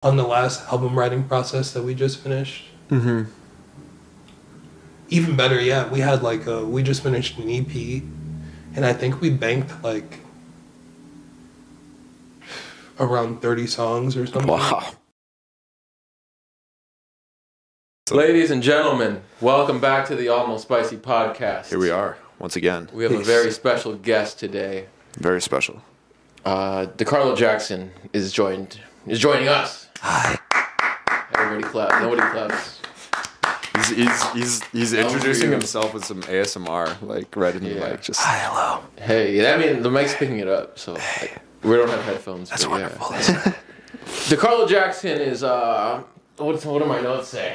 on the last album writing process that we just finished. Mm-hmm. Even better yet, we had we just finished an EP, and I think we banked around 30 songs or something. Wow. Ladies and gentlemen, welcome back to the Almost Spicy podcast. Here we are, once again. We have a very special guest today. Very special. DeCarlo Jackson is joining us. Hi. Everybody clap. Nobody claps. He's introducing himself with some ASMR, right in the mic. Just hi, hello. Hey, I mean the mic's picking it up, so we don't have headphones. That's wonderful. Yeah. DeCarlo Jackson is what do my notes say?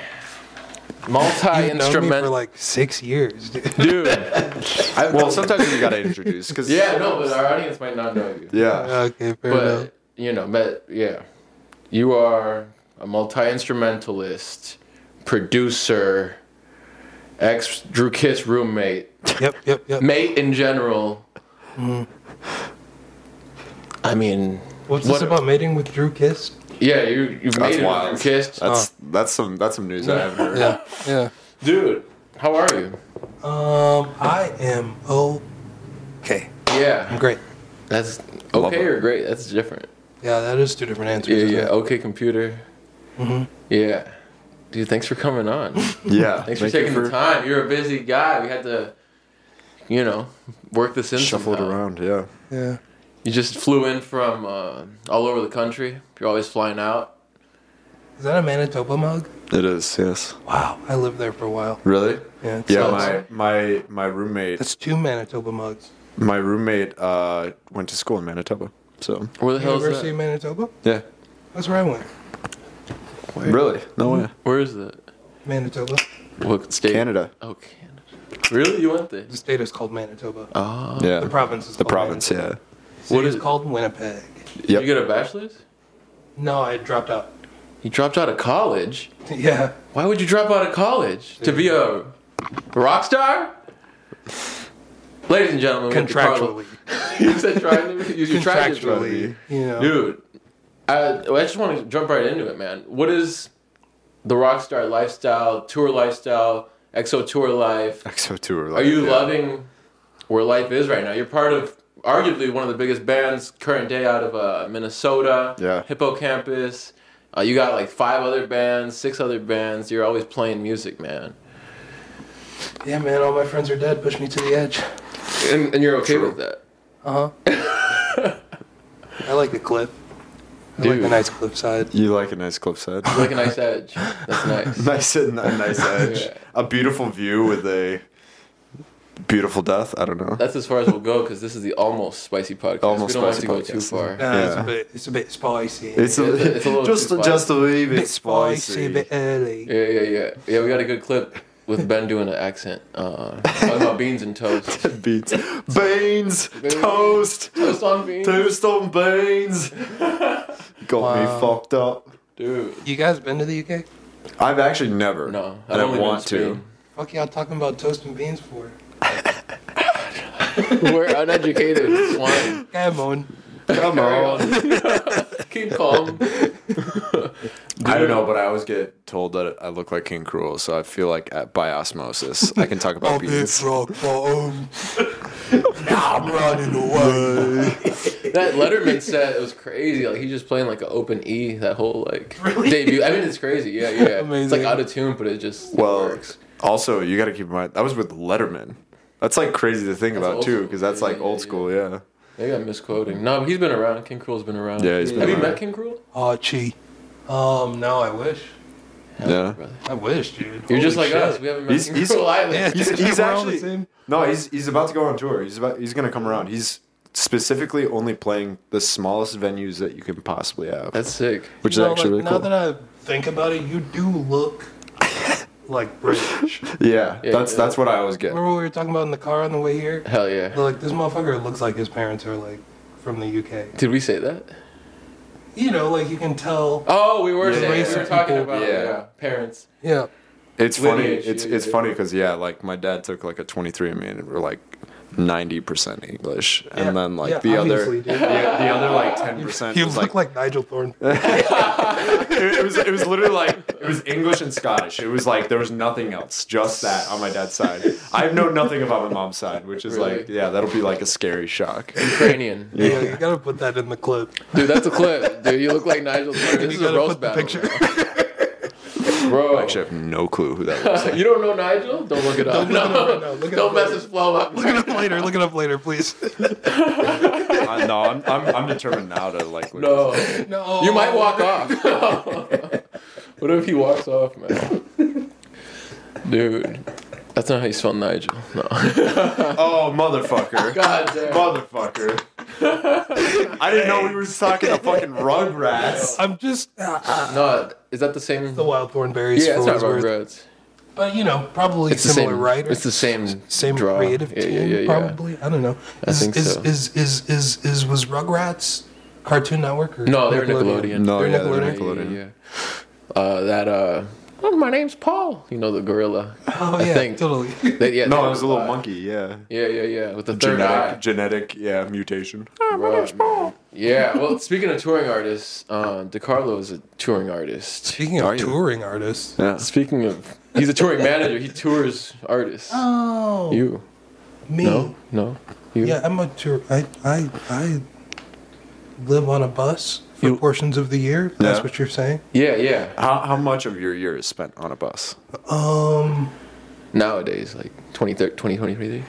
Multi-instrumental. You've known me for 6 years, dude. Well, sometimes you gotta introduce, cause but our audience might not know you. Yeah. Okay, fair enough. You are a multi-instrumentalist, producer, ex-Drew Kiss roommate. Yep. Mate in general. Mm. I mean, what's this about mating with Drew Kiss? Yeah, you've made it with Drew Kiss. That's some news I haven't heard. Yeah. Dude, how are you? I am okay. Yeah. I'm great. That's okay or great? That's different. Yeah, that is two different answers. Yeah. Okay, computer. Mm-hmm. Yeah. Dude, thanks for coming on. Yeah. Thanks for taking the time. You're a busy guy. We had to, work this in. Shuffle it around, yeah. Yeah. You just flew in from all over the country. You're always flying out. Is that a Manitoba mug? It is, yes. Wow, I lived there for a while. Really? Yeah. Yeah, my roommate. That's 2 Manitoba mugs. My roommate went to school in Manitoba, so. Where the hell is that? University of Manitoba? Yeah. That's where I went. Where? Really? No way. Where is that? Manitoba. What state? Canada. Oh, Canada. Really? You went there? The state is called Manitoba. Oh. Yeah. The province is called Manitoba. What is called Winnipeg. Did you get a bachelor's? No, I dropped out. You dropped out of college? Yeah. Why would you drop out of college? To be a rock star? Ladies and gentlemen, contractually. You said trying to? You tried to. Contractually. Dude, I just want to jump right into it, man. What is the rock star lifestyle, tour lifestyle, EXO tour life? EXO tour life. Are you loving where life is right now? You're part of arguably one of the biggest bands current day out of Minnesota. Yeah. Hippocampus. You got 5 other bands, 6 other bands. You're always playing music, man. Yeah, man. All my friends are dead. Push me to the edge. And you're okay with that? Uh-huh. I like a cliff. I like a nice cliffside. You like a nice cliffside? You like a nice edge. That's nice. A nice edge. Yeah. A beautiful view with a beautiful death. I don't know. That's as far as we'll go because this is the Almost Spicy podcast. Almost we don't Spicy have to go too far. It's a bit spicy. It's a little just a wee bit spicy. A bit early. Yeah. We got a good clip with Ben doing an accent. Talking about beans and toast. Beans, toast. Toast on beans. Toast on beans. Got me fucked up. Dude. You guys been to the UK? I've actually never. No. I don't want to. Fuck y'all talking about toast and beans for? We're uneducated swine. Come on. Keep calm. I don't know, but I always get told that I look like King Cruel, so I feel like by osmosis I can talk about beans. Now I'm running away. That Letterman set, it was crazy. He just playing an open E that whole debut. I mean, it's crazy. Yeah. Amazing. It's out of tune, but it just works. Also, you got to keep in mind that was with Letterman. That's crazy to think about too, because that's old school. Yeah. Maybe I'm misquoting. No, but he's been around. King Cruel's been around. Yeah, he's been around. Have you met King Cruel? Archie. No, I wish. Yeah. I wish, dude. You're just like us. We haven't met King Cruel either. Yeah, he's actually he's about to go on tour. He's gonna come around. He's specifically only playing the smallest venues that you can possibly have. That's sick. Which is actually really cool. Now that I think about it, you do look like British. Yeah, that's what I always get. Remember what we were talking about in the car on the way here? Hell yeah. This motherfucker looks like his parents are from the UK. Did we say that? You can tell. Oh, we were saying we were people. talking about parents. Yeah. It's funny. It's funny because my dad took a 23andMe and we're 90% English, and then like yeah, the other obviously, dude. the other like 10% You was look like Nigel Thorne. it was literally like it was English and Scottish. It was like there was nothing else, just that on my dad's side. I know nothing about my mom's side, which is like that'll be like a scary shock. Ukrainian. Yeah, you gotta put that in the clip. Dude, that's a clip. Dude, you look like Nigel Thorne. This is a roast battle. Bro. I actually have no clue who that was. You don't know Nigel? Don't look it up. Don't mess his flow up. Look it up later. Look it up later, please. No, I'm determined now to like. No. You might walk off. What if he walks off, man? Dude, that's not how you spell Nigel. No. Oh, motherfucker! God damn. Motherfucker! I didn't know we were talking to fucking Rugrats. I'm just No, is that the same? the wild thornberries. Yeah, it's for not what it's worth. Rugrats. But you know, probably It's the similar same writer. It's the same Same draw. creative team, Yeah. probably. I don't know. I think so. Was Rugrats Cartoon Network or No, they're Nickelodeon. No, They're yeah, they're Nickelodeon. Yeah. Oh, my name's Paul. You know the gorilla. Oh I yeah, think. totally. No, it was a little monkey. Yeah. Yeah. With the third eye. Genetic mutation. Yeah. Well, speaking of touring artists, DeCarlo is a touring artist. Speaking of touring artists, Yeah. Speaking of, he's a touring manager. He tours artists. oh, You? me? No. You? Yeah, I'm a tour. I live on a bus for portions of the year. That's Yeah. what you're saying. Yeah. How much of your year is spent on a bus? Nowadays, like 2023.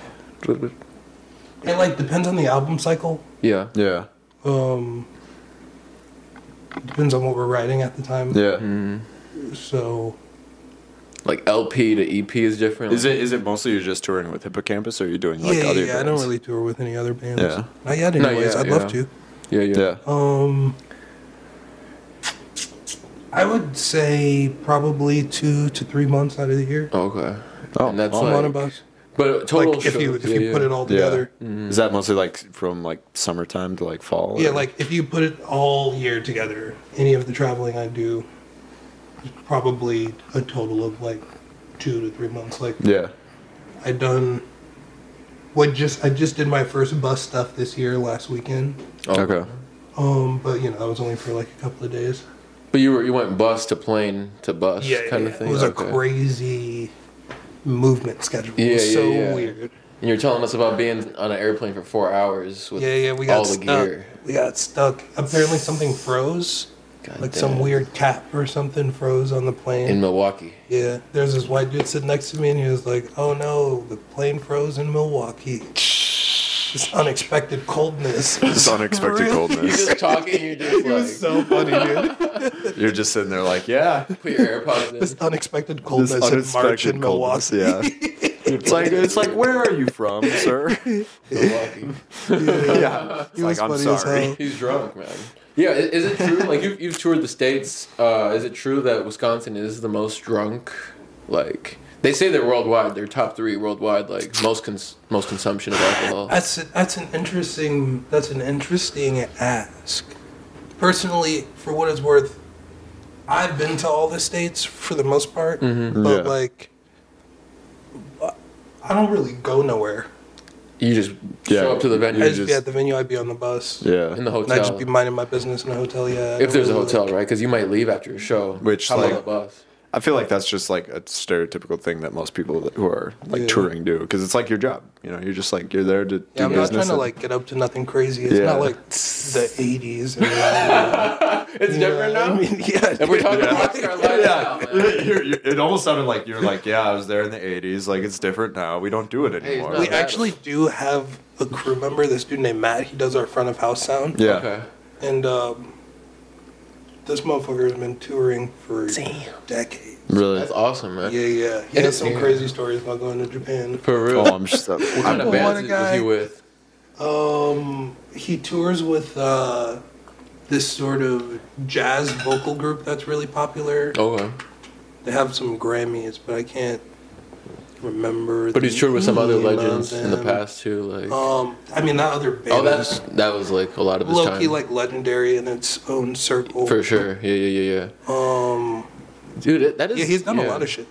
It like depends on the album cycle. Yeah. Yeah. Depends on what we're writing at the time. Yeah. So Like LP to EP is different. Is it mostly you're just touring with Hippocampus, or are you doing like other bands? I don't really tour with any other bands. Yeah. Not yet, anyways. yet, I'd love to. Yeah. I would say probably 2 to 3 months out of the year. Okay. Oh, And that's I'm like, on a bus. but total Like if you shows, put it all together. Is that mostly like from like summertime to like fall? Yeah, or- like if you put it all year together, any of the traveling I do is probably a total of like 2 to 3 months. Like Yeah. I just did my first bus stuff this year last weekend. Okay. But you know, that was only for like a couple of days. But you went bus to plane to bus kind of thing. It was Okay. a crazy movement schedule. Yeah, It was so yeah. weird. And you're telling us about being on an airplane for 4 hours with We got all the stuck. gear. We got stuck. Apparently something froze. God Like damn. some weird cap or something froze on the plane. In Milwaukee. Yeah, there's this white dude sitting next to me, and he was like, "Oh no, the plane froze in Milwaukee. This unexpected coldness. This unexpected You're coldness. just talking, you're just It was like, so funny, dude. You're just sitting there like, yeah. put your AirPods in. This unexpected This coldness in March unexpected in coldness. Milwaukee. Yeah. It's like, where are you from, sir? Milwaukee. Yeah. He was Like, I'm funny as sorry. hell. He's drunk, man. Yeah, is it true? Like you've toured the states. Is it true that Wisconsin is the most drunk? Like they say they're worldwide. They're top 3 worldwide. Like most consumption of alcohol. That's an interesting ask. Personally, for what it's worth, I've been to all the states for the most part, but Yeah. like, I don't really go nowhere. You just show up to the venue. I'd just be at the venue. I'd be on the bus. Yeah. In the And I'd just hotel. be minding my business in a hotel. Yeah. If there's a Really, hotel, like- right? Because you might leave after a show. Which, How like- about the bus? I feel like that's just like a stereotypical thing that most people who are like Yeah. touring do, because it's like your job. You know, you're just like you're there to do Yeah, I'm not business. trying to and- like get up to nothing crazy. It's Yeah. not like the '80s. And, It's different now. I mean, yeah. If we're talking rockstar lifestyle, man. It almost sounded like you're like, yeah, I was there in the '80s. Like it's different now. We don't do it anymore. not We bad. actually do have a crew member. This dude named Matt. He does our front of house sound. Yeah. Okay. And this motherfucker has been touring for decades. Really. That's awesome, man. Yeah. He has some crazy stories about going to Japan. For real. Oh, I'm just. What kind of What bands a was guy. he with? He tours with this sort of jazz vocal group that's really popular. Okay. They have some Grammys, but I can't remember. But he's toured with some other name of legends in the them. past too, like. I mean that other band was that was like a lot of his low time. key like legendary in its own circle. For sure. Yeah. Um, Dude, that is. yeah, he's done a lot of shit.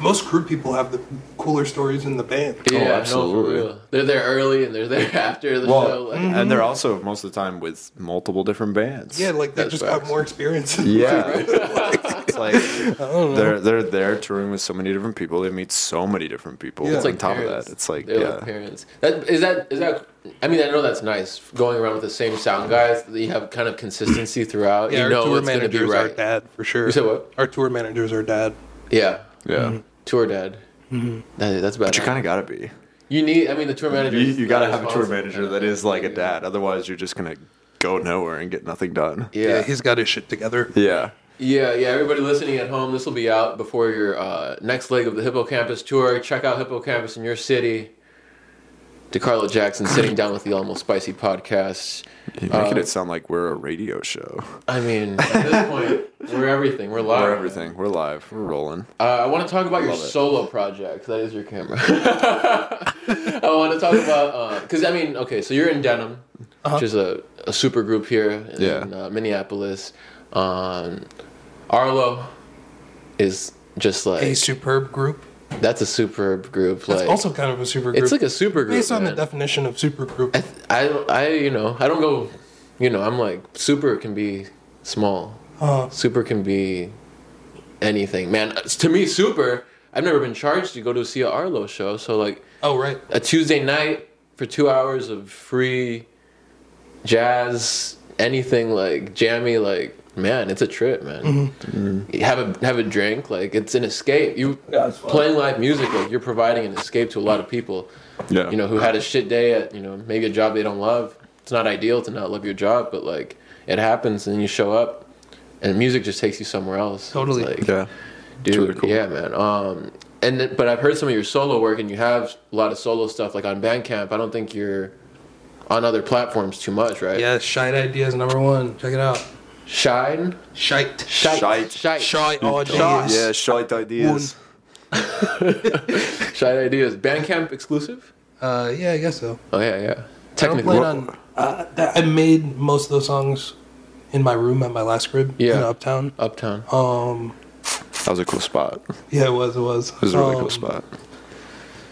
most crew people have the cooler stories in the band. Yeah, absolutely. No, for real. They're there early and they're there after the show. Like, and they're also most of the time with multiple different bands. Yeah, like they That's just facts. got more experience. Yeah. It's like they're there touring with so many different people. They meet so many different people. Yeah. It's It's like on top of that. It's like they're like parents. Is that? I mean, I know that's nice going around with the same sound guys. That you have kind of consistency throughout. Yeah, you our know tour it's going to be managers right. are dad for sure. You said what? Our tour managers are dad. Yeah. yeah. Tour dad. That's bad. But you kind of gotta be. You need. I mean, the tour manager. You gotta have a tour manager that is like a dad. Otherwise, you're just gonna go nowhere and get nothing done. Yeah, he's got his shit together. Yeah. Yeah. Everybody listening at home, this will be out before your next leg of the Hippocampus tour. Check out Hippocampus in your city. DeCarlo Jackson sitting down with the Almost Spicy podcast. You're making it sound like we're a radio show. I mean, at this point, we're everything. We're live. We're everything. We're live. We're rolling. I want to talk about your solo project. That is your camera. I want to talk about because I mean, okay, so you're in Denim, which is a super group here in Minneapolis. Arlo is just like A superb group. that's a superb group. That's like also kind of a super group. it's like a super group. based on man. the definition of super group. I don't go. I'm like super can be small. Super can be anything, man. To me, super. I've never been charged to go to see a Arlo show, so like. Oh right. A Tuesday night for 2 hours of free jazz, anything like jammy, like man, it's a trip, man. You have a drink, like it's an escape. You playing live music, like you're providing an escape to a lot of people. Yeah. Who had a shit day at maybe a job they don't love. It's not ideal to not love your job, but like it happens, and you show up, and music just takes you somewhere else. Totally. It's like, Yeah. dude, really cool. yeah, man. But I've heard some of your solo work, and you have a lot of solo stuff like on Bandcamp. I don't think you're on other platforms too much, right? Yeah, Shite Ideas #1. Check it out. Shine? Shite. Shite. Shite Ideas. Yeah, shite ideas. Shine Ideas. Bandcamp exclusive? Yeah, I guess so. Oh, yeah. I don't Technically. plan on. I made most of those songs in my room at my last crib in Uptown. Uptown. That was a cool spot. Yeah, it was. It was a really cool spot.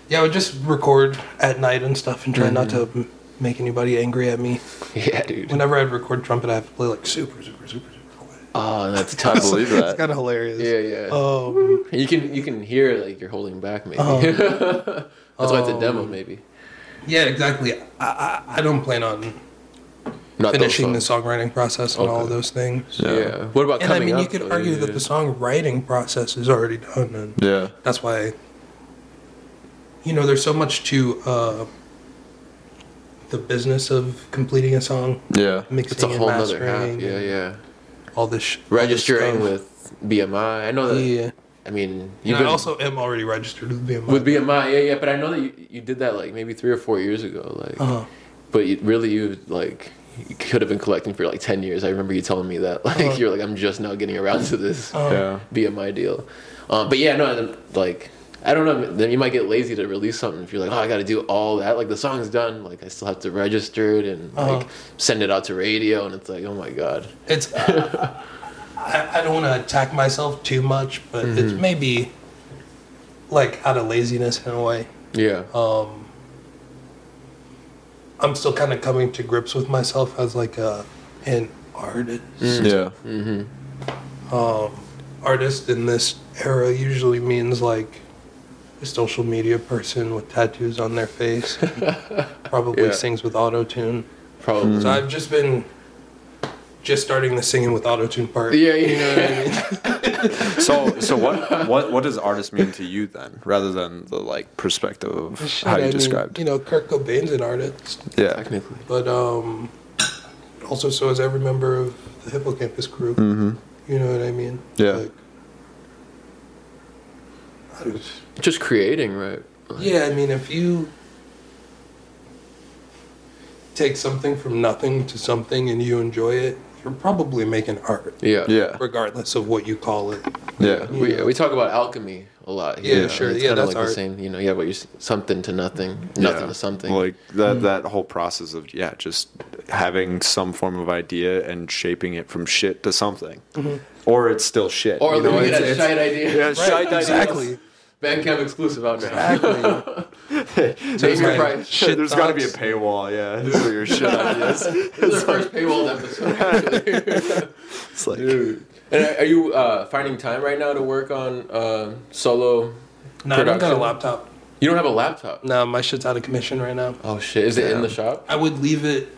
Yeah, I would just record at night and stuff and try not to make anybody angry at me. Yeah, dude. Whenever I'd record trumpet, I have to play like super quiet. Oh, that's I tough. believe It's that. kind of hilarious. Yeah. You can hear like you're holding back maybe. That's why it's a demo maybe. Yeah, exactly. I don't plan on Not finishing the those songs. songwriting process and all of those things. Yeah. What about And I coming mean, up? you could though? argue that the songwriting process is already done, and Yeah. that's why. There's so much to the business of completing a song, Yeah. mixing It's a whole and nother half. mastering, Yeah. all this Registering all this with BMI. I know stuff. that. Yeah. I mean, And I also am already registered with BMI. with BMI. Yeah. But I know that you did that like maybe 3 or 4 years ago. Like, but you could have been collecting for like 10 years. I remember you telling me that. Like you're like, I'm just now getting around to this Yeah. BMI deal. But yeah, no, like. I don't know. Then you might get lazy to release something if you're like, oh, I got to do all that. Like the song's done. Like I still have to register it and like send it out to radio. And it's like, oh my god. It's. I don't want to attack myself too much, but it's maybe like out of laziness in a way. Yeah. I'm still kind of coming to grips with myself as like an artist. Yeah. Artist in this era usually means like a social media person with tattoos on their face, probably sings with auto-tune. Probably. So I've just been starting the singing with auto-tune part. Yeah. You know what I mean? So what does artist mean to you then, rather than the like perspective of how you described? Kurt Cobain's an artist, Yeah. Technically. but also so is every member of the Hippocampus crew. You know what I mean? Yeah. Just creating, right? Yeah, I mean, if you take something from nothing to something and you enjoy it, you're probably making art, Yeah. Yeah. regardless of what you call it. Yeah. We talk about alchemy a lot. Yeah, Here. sure. It's Yeah, kind of that's like art. the same. What you're something to nothing, nothing to something. Like that whole process of just having some form of idea and shaping it from shit to something, or it's still shit. or you know, living in a it's- shite idea. Yeah, shite ideas. Exactly. Bandcamp exclusive out there. Exactly. Name your price. Shit There's got to be a thoughts. paywall, yeah, for your shit ideas. This is our first paywall episode, actually. It's like, Dude. And are you finding time right now to work on solo No, I don't got a production? laptop. You don't have a laptop? No, my shit's out of commission right now. Oh, shit. Is it in the shop? I would leave it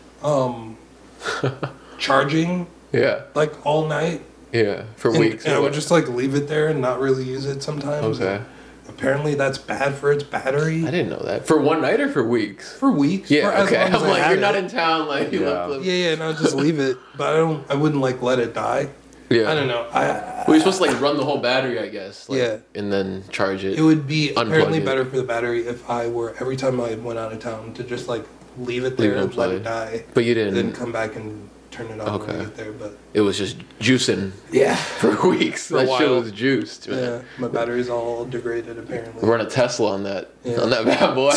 charging Yeah. like all night. Yeah. For weeks. And I or would what? just like leave it there and not really use it sometimes. Okay. Apparently that's bad for its battery. I didn't know that. For one night or for weeks? For weeks. Yeah, for as okay. long as I'm I like, had you're not it. in town. Like, you Yeah. left Yeah, and I'll just leave it. But I wouldn't like let it die. Yeah. I don't know. Well, you're supposed to like run the whole battery, I guess. Like, Yeah. And then charge it. It would be Unplug apparently it. better for the battery if I were, every time I went out of town, to just like leave it Leave there it and let it unplugged. die. But you Then didn't. come back and turn it on Okay. when I get there. But It was just juicing yeah. for weeks. For a That shit while. was juiced, man. Yeah, my battery's all degraded apparently. Run a Tesla on that Yeah. bad boy.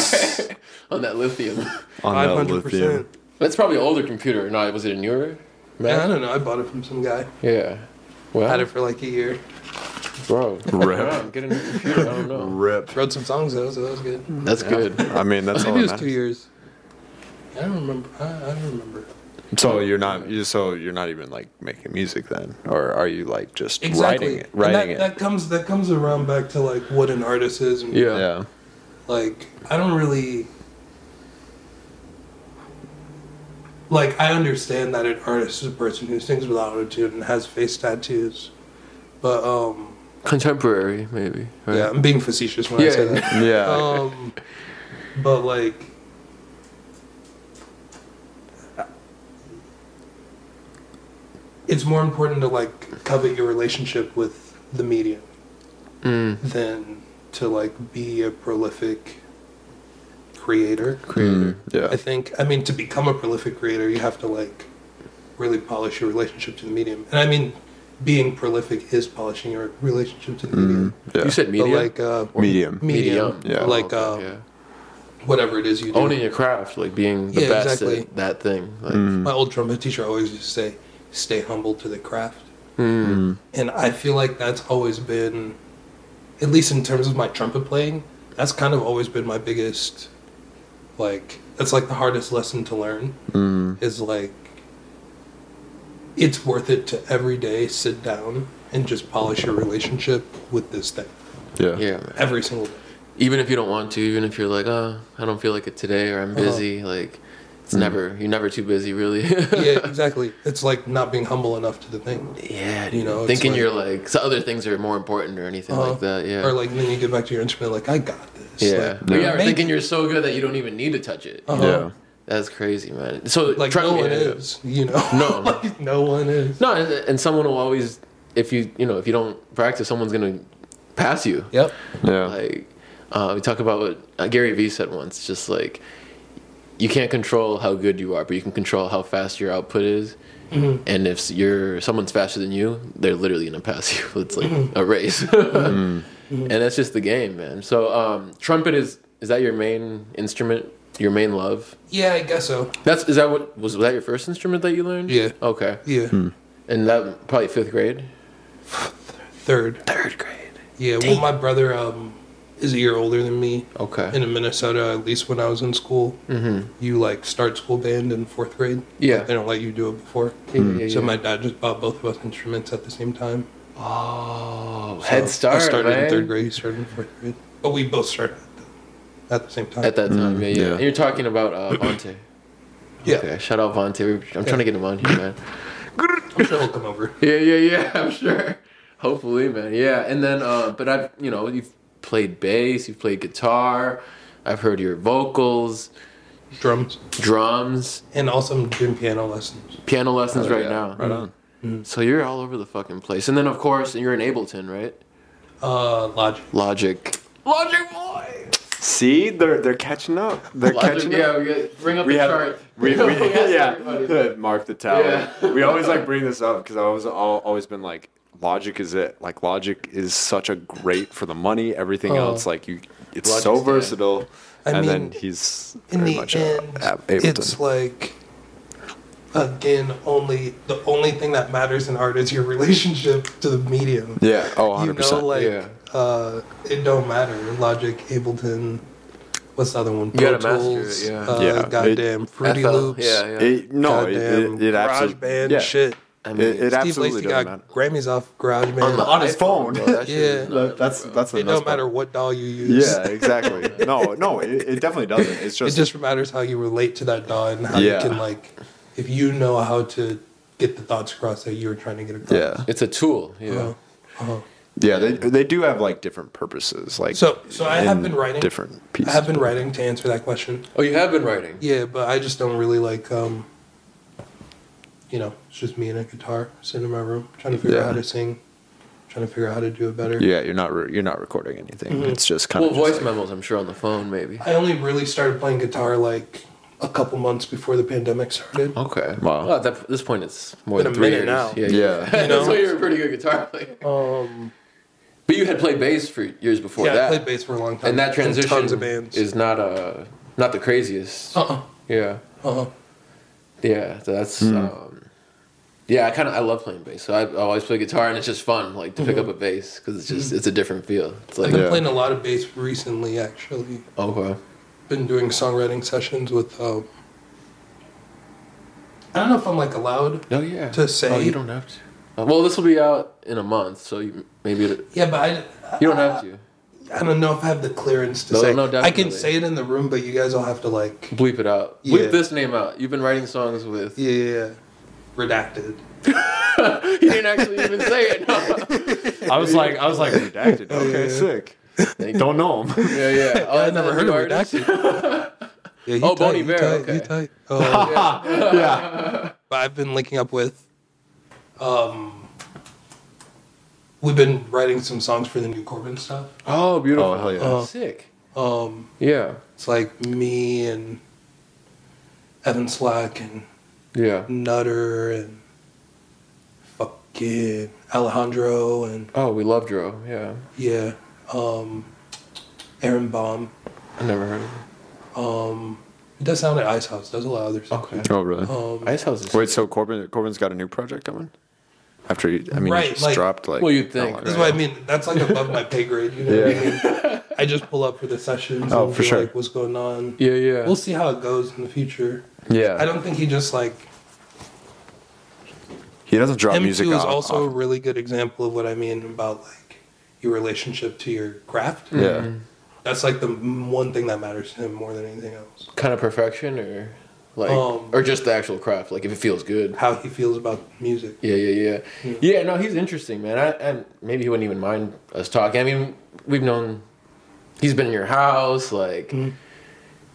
On that lithium. on that 500%. lithium. That's probably an older computer. No, was it a newer? Yeah, I don't know. I bought it from some guy. Yeah. Well, Had it for like a year. bro. Rip. Yeah, get a new computer. I don't know. Rip. Wrote some songs though, so that was good. That's good. I mean, that's all Maybe it that was 2 matters. years. I don't remember. I don't remember. So you're not even like making music then, or are you like just Exactly. writing And that comes around back to like what an artist is. And Yeah. Yeah. Like I don't really. Like I understand that an artist is a person who sings with autotune and has face tattoos, but Contemporary, maybe. Right? yeah, I'm being facetious when I Yeah, say that. Yeah. But like, it's more important to like covet your relationship with the medium than to like be a prolific creator. Yeah. I think. I mean, to become a prolific creator, you have to like really polish your relationship to the medium. And I mean, being prolific is polishing your relationship to the medium. Yeah. You said But media? like Medium. medium, Yeah. like yeah. whatever it is you do. Owning your craft, like being the Yeah, best exactly. at that thing. Like, My old trumpet teacher always used to say, "Stay humble to the craft," and I feel like that's always been, at least in terms of my trumpet playing, that's kind of always been my biggest, like that's like the hardest lesson to learn. Is like, it's worth it to every day sit down and just polish your relationship with this thing Yeah. yeah, man. every single day. Even if you don't want to, even if you're like, oh, I don't feel like it today, or I'm busy, like, it's never, you're never too busy, really. Yeah, exactly. It's like not being humble enough to the thing. Yeah, You know, it's thinking like- you're like, so other things are more important or anything like that, yeah. Or like then you get back to your instrument like, I got this. yeah. Like, But yeah, or make thinking you're so good that you don't even need to touch it. Uh-huh. Yeah. That's crazy, man. So, Like try- no one yeah. is, you know. No. Like, no one is. No, and someone will always, if you don't practice, someone's going to pass you. Yep. Yeah. Like, we talk about what Gary Vee said once, just like, you can't control how good you are, but you can control how fast your output is. And if someone's faster than you, they're literally gonna pass you. It's like a race, and that's just the game, man. So, trumpet is that your main instrument, your main love? Yeah, I guess so. Was that your first instrument that you learned? Yeah. Okay. Yeah. And that probably 5th grade. Third. 3rd grade. Yeah. Well, my brother is a year older than me. Okay. And in Minnesota, at least when I was in school, you like start school band in 4th grade. Yeah. They don't let you do it before. Yeah, So yeah. my dad just bought both of us instruments at the same time. Oh, So head start. I started man. in 3rd grade. He started in 4th grade. But we both started at the same time. At that time, yeah. yeah. And you're talking about Vontae. Yeah. Okay, shout out Vontae. I'm trying to get him on here, man. I'm sure he'll come over. Yeah. I'm sure. Hopefully, man. Yeah, and then, but I've, you've played bass, you've played guitar. I've heard your vocals, drums, And also I'm doing piano lessons. piano lessons right yeah. now. Right on. So you're all over the fucking place. And then, of course, you're in Ableton, right? Logic. Logic boy. See, they're catching up. They're catching yeah, up. bring up We the have, chart. we asked everybody. Mark the tower. Yeah. We always like bring this up because I've always been like, Logic is it. Like Logic is such a great for the money. Everything else, like it's Logic's so the- versatile. I And mean, then he's in very the much end, Ableton. it's like, again, the only thing that matters in art is your relationship to the medium. Yeah. Oh, 100%. You know, like, Yeah. It don't matter. Logic, Ableton. What's the other one? You gotta Pro master Tools, it, yeah. Yeah. Goddamn Fruity FL, Loops. yeah. It absolutely GarageBand shit. I mean, it Steve absolutely Lacy doesn't got matter. Grammys off GarageBand. On his phone. Bro, that shit is Yeah. nuts, bro. That's the It nuts don't matter part. what DAW you use. Yeah, exactly. No, it definitely doesn't. It's It just just matters how you relate to that DAW and how you Yeah. can, like, if you know how to get the thoughts across that you were trying to get across. yeah. It's a tool. Yeah. Uh-huh. Yeah, they do have like different purposes. Like So I have in been writing. different I pieces. have been writing to answer that question. Oh, you have been writing. Yeah, but I just don't really like, it's just me and a guitar sitting in my room trying to figure out how to sing, trying to figure out how to do it better. Yeah, you're not recording anything. Mhm. It's just kind Well, of voice just like, memos, I'm sure, on the phone, maybe. I only really started playing guitar like a couple months before the pandemic started. Okay. Wow. Well, at this point, it's more Been than a 3 minute years. now. Yeah. Yeah. You know? So you're a pretty good guitar player. But you had played bass for years before Yeah, that. I played bass for a long time. And that transition tons of bands. is not the craziest. Yeah. Yeah, that's yeah. I love playing bass. So I always play guitar, and it's just fun, like to pick up a bass because it's just it's a different feel. It's like I've been playing a lot of bass recently, actually. okay. Been doing songwriting sessions with. I don't know if I'm like allowed. Oh yeah. To say. Oh, you don't have to. Well, this will be out in a month, so maybe Yeah, but you don't have to. I don't know if I have the clearance to No, say. no, I can definitely. say it in the room, but you guys all have to like. Bleep it out. Yeah. Bleep this name out. You've been writing songs with. Yeah. Redacted. He didn't actually even say it. No. I was like redacted. Okay, Yeah. sick. Don't know him. Yeah. Oh, I never heard of artist? Redacted. Yeah, Oh, Bon Iver, okay. You tight. Oh, Yeah. but I've been linking up with. We've been writing some songs for the new Corbin stuff. Oh, beautiful. Oh, hell yeah. Sick. Yeah, it's like me and Evan Slack and Yeah. Nutter and fucking Alejandro and Oh, we love Dro. Yeah. yeah, Aaron Baum. I never heard of him. He does sound at Ice House. Does a lot of other stuff. Okay. Oh, really? Ice House is Wait, so Corbin's got a new project coming? After he Right, just like- dropped like. Well, you'd think, not That's long what I mean. That's like above my pay grade. You know what I mean? I just pull up for the sessions Oh, and for be sure. like, what's going on. Yeah. We'll see how it goes in the future. Yeah. I don't think he just like. He doesn't drop M2 music is off. also a really good example of what I mean about like your relationship to your craft. Yeah. That's like the one thing that matters to him more than anything else. Kind of perfection, or like, or just the actual craft. Like if it feels good. How he feels about music. Yeah. Yeah. No, he's interesting, man. And maybe he wouldn't even mind us talking. I mean, we've known. He's been in your house, like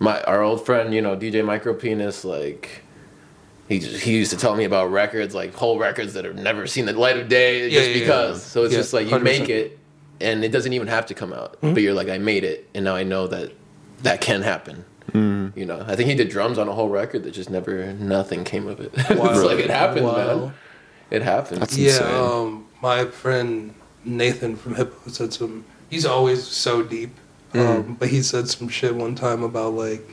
our old friend, DJ Micro Penis, like. He used to tell me about records, like whole records that have never seen the light of day, just because. So it's just like you 100%. make it, and it doesn't even have to come out. But you're like, I made it, and now I know that can happen. I think he did drums on a whole record that just nothing came of it. It's like it happened, man. It happened. That's Yeah, insane. my friend Nathan from Hippo said some. He's always so deep, but he said some shit one time about like.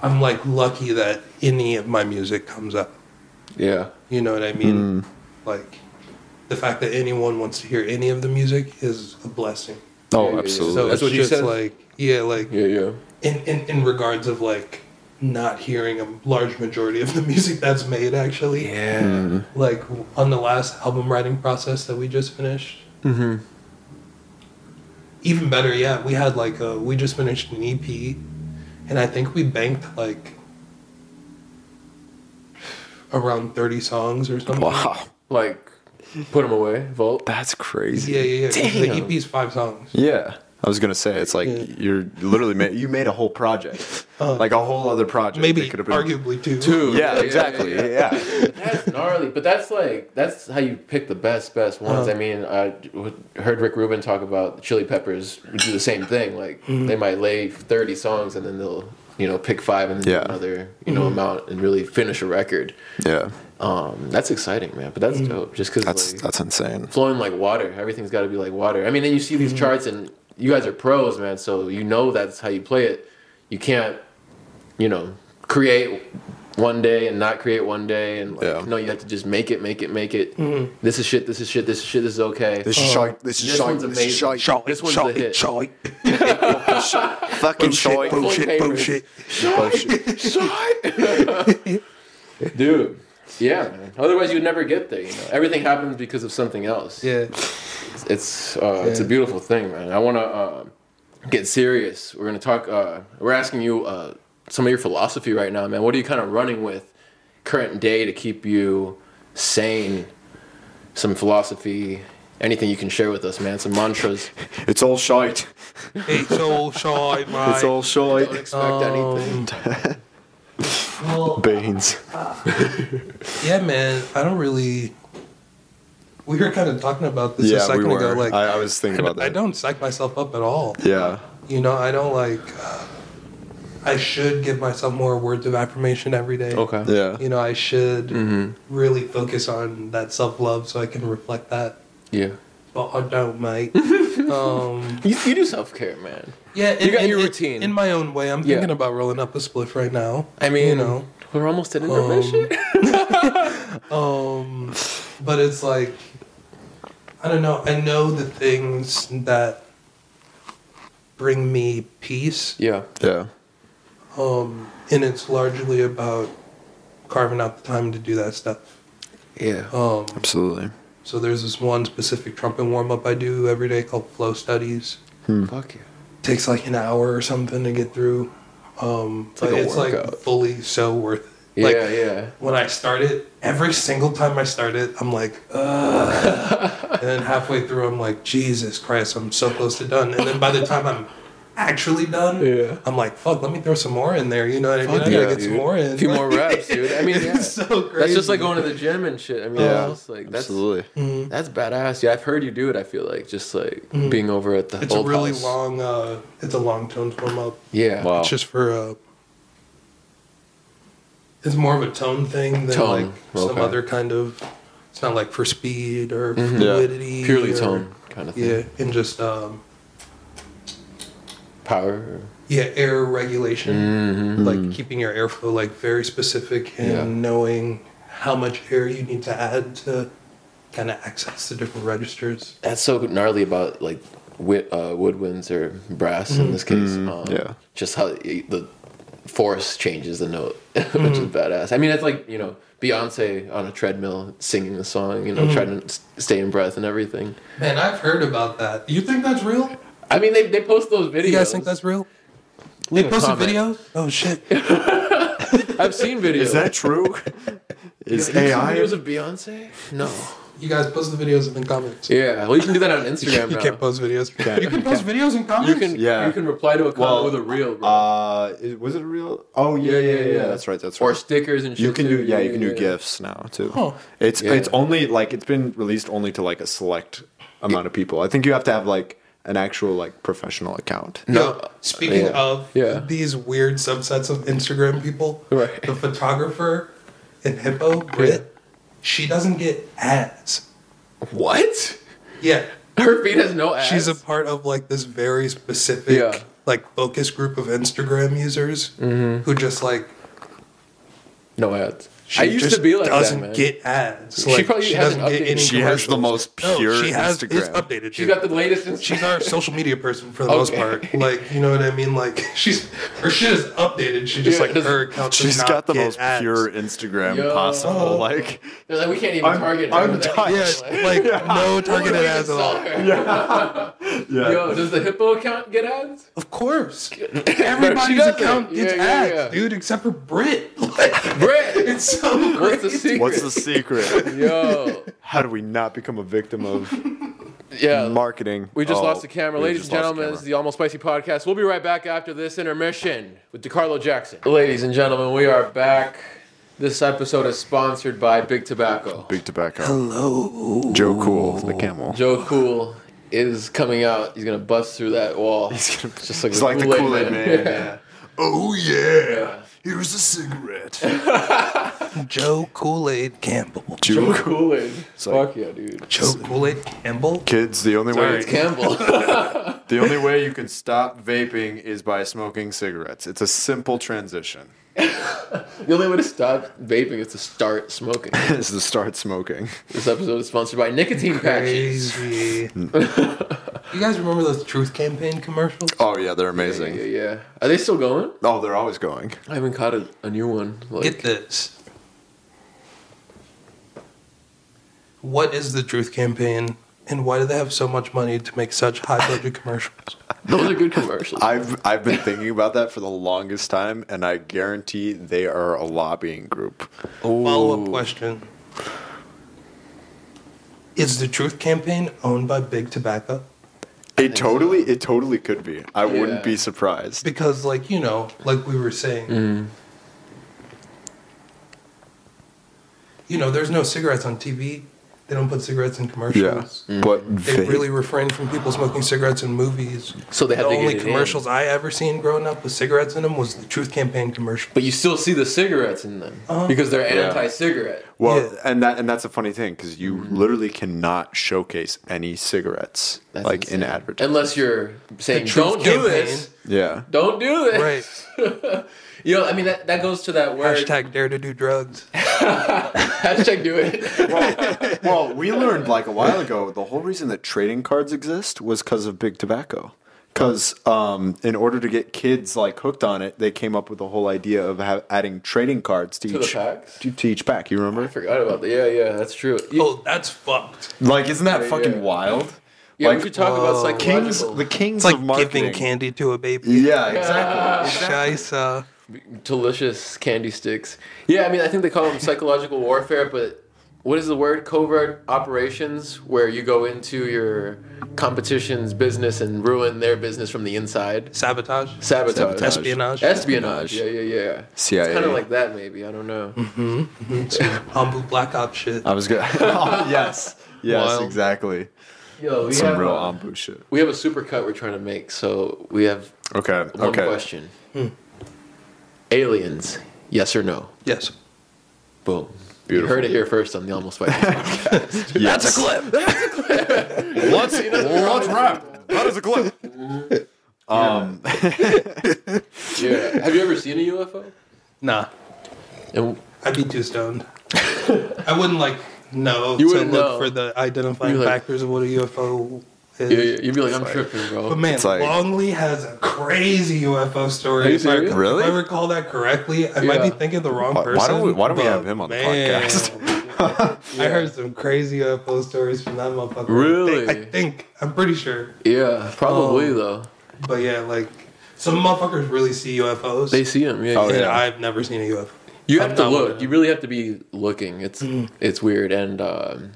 I'm like lucky that any of my music comes up. Yeah. You know what I mean? Like, the fact that anyone wants to hear any of the music is a blessing. Oh, Yeah. absolutely. So That's it's what he just said? like, yeah, like Yeah. in regards of like not hearing a large majority of the music that's made actually. Yeah. Like on the last album writing process that we just finished. Mm-hmm. Even better, yeah, we had like we just finished an EP, and I think we banked like around 30 songs or something. Wow. Like, put him away, Volt. That's crazy. Yeah. The Damn. EP's 5 songs. Yeah. I was gonna say it's like Yeah. you're literally you made a whole project, like a whole other project. Maybe that could have been arguably 2. Yeah, exactly. Yeah. That's gnarly, but that's how you pick the best ones. I mean, I heard Rick Rubin talk about Chili Peppers do the same thing. Like they might lay 30 songs and then they'll pick 5 and then do another amount and really finish a record. Yeah. That's exciting, man. But that's dope. Just because That's insane. flowing like water. Everything's got to be like water. I mean, then you see these charts and you guys are pros, man. So that's how you play it. You can't, create one day and not create one day, and like, Yeah. no, you have to just make it. This is shit. This is shit. This is shit. This is okay. This is shite. This is This shite. one's This is amazing. shite. This one's the hit. Fucking shite. Bullshit. Dude. Yeah, man. Otherwise, you'd never get there. You know, everything happens because of something else. Yeah. It's a beautiful thing, man. I want to get serious. We're gonna talk. We're asking you some of your philosophy right now, man. What are you kind of running with current day to keep you sane? Some philosophy, anything you can share with us, man. Some mantras. It's all shite. It's all shite, mate. It's all shite. Don't expect anything. Well, Beans. yeah, man. I don't really. We were kind of talking about this a Yeah, we second ago. were. Like, I was thinking about that. I don't psych myself up at all. Yeah. You know, I don't like. I should give myself more words of affirmation every day. Okay. Yeah. You know, I should really focus on that self-love so I can reflect that. Yeah. But I don't, mate. You do self-care, man. Yeah, You got your routine. In my own way, I'm Yeah. thinking about rolling up a spliff right now. I mean, you know, we're almost at intermission. but it's like, I don't know. I know the things that bring me peace, Yeah. Yeah. and it's largely about carving out the time to do that stuff. Yeah. Absolutely. So there's this one specific trumpet warm-up I do every day called Flow Studies. Fuck yeah. Takes like an hour or something to get through. But like a it's like workout. fully so worth it. Yeah, Like, yeah. when I start it, every single time I start it, I'm like, ugh. And then halfway through, I'm like, Jesus Christ, I'm so close to done. And then by the time I'm actually done, Yeah. I'm like, fuck, let me throw some more in there. You know what I mean? Fuck I gotta yeah, get some dude. more in. A few more reps, dude. I mean, yeah. It's so crazy. That's just like going to the gym and shit. I mean, Yeah. it's like that's Absolutely. that's badass. Yeah, I've heard you do it. I feel like just like being over at the It's a old really house. long, it's a long tone warm up. Yeah. Wow. It's just for, it's more of a tone thing than Tone, like some okay. other kind of, it's not like for speed or fluidity. Purely or- tone kind of thing. Yeah, and just, Power. yeah, air regulation. Mm-hmm. Like keeping your airflow like very specific and Yeah. knowing how much air you need to add to kind of access the different registers. That's so gnarly about like woodwinds or brass in this case. yeah. Just how the force changes the note, which is badass. I mean, it's like, you know, Beyonce on a treadmill singing the song, you know, trying to stay in breath and everything. Man, I've heard about that. You think that's real? I mean, they post those videos. You guys think that's real? They Leave a posted comment. videos? Oh shit. I've seen videos. Is that true? Is Have you seen AI? videos of Beyonce? No. You guys post the videos in the comments. Yeah, well, you can do that on Instagram You now. can't post videos. Can't. You can post videos in comments? You can, Yeah. you can reply to a comment with a reel, bro. Was it a real? Oh yeah. That's right. That's right. Or stickers and shit. You can do too. you can do GIFs now too. Huh. It's Yeah. it's only like it's been released only to like a select amount of people. I think you have to have like an actual like professional account. No. Speaking Yeah. of Yeah. these weird subsets of Instagram people, Right. the photographer in Hippo, Brit, she doesn't get ads. What? Yeah. Her feed has no ads. She's a part of like this very specific Yeah. like focus group of Instagram users who just like no ads. she I used just to be like doesn't that, man. get ads. She Like, probably hasn't updated. She has the most pure she has it's Instagram. updated. She's dude. got the latest. She's our social media person for the most Okay. part. Like, you know what I mean? Like, her shit is updated. She just Yeah, like her account. Does She's not got the get most ads. pure Instagram Yo. possible. Like They're like, we can't even target her. I'm with that. touched. Yeah, like no targeted What do we ads at sell all. her? yeah. Yo, does the Hippo account get ads? Of course, She everybody's doesn't. account gets Yeah, ads, yeah. dude, except for Brit. Like, Brett, it's so what's the crazy. secret? What's the secret? Yo, How do we not become a victim of yeah. marketing? We just Oh, lost the camera. we Ladies just and lost the gentlemen, this camera. is the Almost Spicy Podcast. We'll be right back after this intermission with DeCarlo Jackson. Ladies and gentlemen, we are back. This episode is sponsored by Big Tobacco. Big Tobacco. Hello, Joe Cool, the camel. Joe Cool is coming out. He's going to bust through that wall. He's gonna- just like It's the like the Kool-Aid Kool-Aid man. Yeah. Oh yeah. Here's a cigarette. Joe Kool-Aid Campbell. Joe Kool-Aid. like- Fuck yeah, dude. Joe Kool-Aid Campbell. Kids, the only way It's Campbell. the only way you can stop vaping is by smoking cigarettes. It's a simple transition. The only way to stop vaping is to start smoking. Is to start smoking. This episode is sponsored by nicotine patches. Crazy. You guys remember those Truth Campaign commercials? Oh yeah, they're amazing. Yeah. Are they still going? Oh, they're always going. I haven't caught a new one. Get this. What is the Truth Campaign, and why do they have so much money to make such high-budget commercials? Those are good commercials. I've been thinking about that for the longest time, and I guarantee they are a lobbying group. Follow-up question. Is the Truth Campaign owned by Big Tobacco? It totally could be. I wouldn't be surprised. Because, like, you know, like we were saying, you know, there's no cigarettes on TV. They don't put cigarettes in commercials. Yeah, but They really refrain from people smoking cigarettes in movies. So they had The to only get it commercials in. I ever seen growing up with cigarettes in them was the Truth Campaign commercial. But you still see the cigarettes in them because they're anti-cigarette. Well, Yeah. and that's a funny thing because you literally cannot showcase any cigarettes That's like in insane. advertising. Unless you're saying, The Truth don't do Campaign. this. Yeah. Don't do this. Right. You know, I mean, that goes to that word. Hashtag dare to do drugs. Hashtag do it. Well, we learned like a while ago the whole reason that trading cards exist was because of Big Tobacco. Because in order to get kids like hooked on it, they came up with the whole idea of adding trading cards to To each the packs? to each pack. You I remember? forgot about that. Yeah, that's true. Oh, that's fucked. Like, isn't that Yeah, fucking yeah. wild? Yeah, like, we should talk about psychological. The kings It's like of marketing. giving candy to a baby. Yeah, exactly. Scheisse. Delicious candy sticks. Yeah, I mean, I think they call them psychological warfare, but what is the word? Covert operations, where you go into your competition's business and ruin their business from the inside. Sabotage. Sabotage. Espionage. Espionage. Yeah. CIA. It's kind of like that, maybe. I don't know. Humble Black Ops shit. I was good. Oh, yes, Wild. exactly. Yo, Some real ambu shit. we have a supercut we're trying to make, so we have Okay. one Okay. question. Aliens, yes or no? Yes. Boom. Beautiful. You heard it here first on the Almost Fighting podcast. Yes. clip. Let's wrap. That is a clip. Yeah. Have you ever seen a UFO? Nah. And I'd be too stoned. I wouldn't know You to wouldn't look know. for the identifying You're like- factors of what a UFO is. yeah, you'd be like, I'm tripping, bro. But man, It's like- Longley has a crazy UFO story. Are you If I- serious? Really? If I recall that correctly, I might be Yeah. thinking the wrong Why person. don't we but have him on the podcast? I heard some crazy UFO stories from that motherfucker. Really? I think. I'm pretty sure. Yeah, probably though. But yeah, like, some motherfuckers really see UFOs. They see them. Yeah. Oh, and yeah. I've never seen a UFO. You I'm have to not one of look. them. You really have to be looking. It's weird, and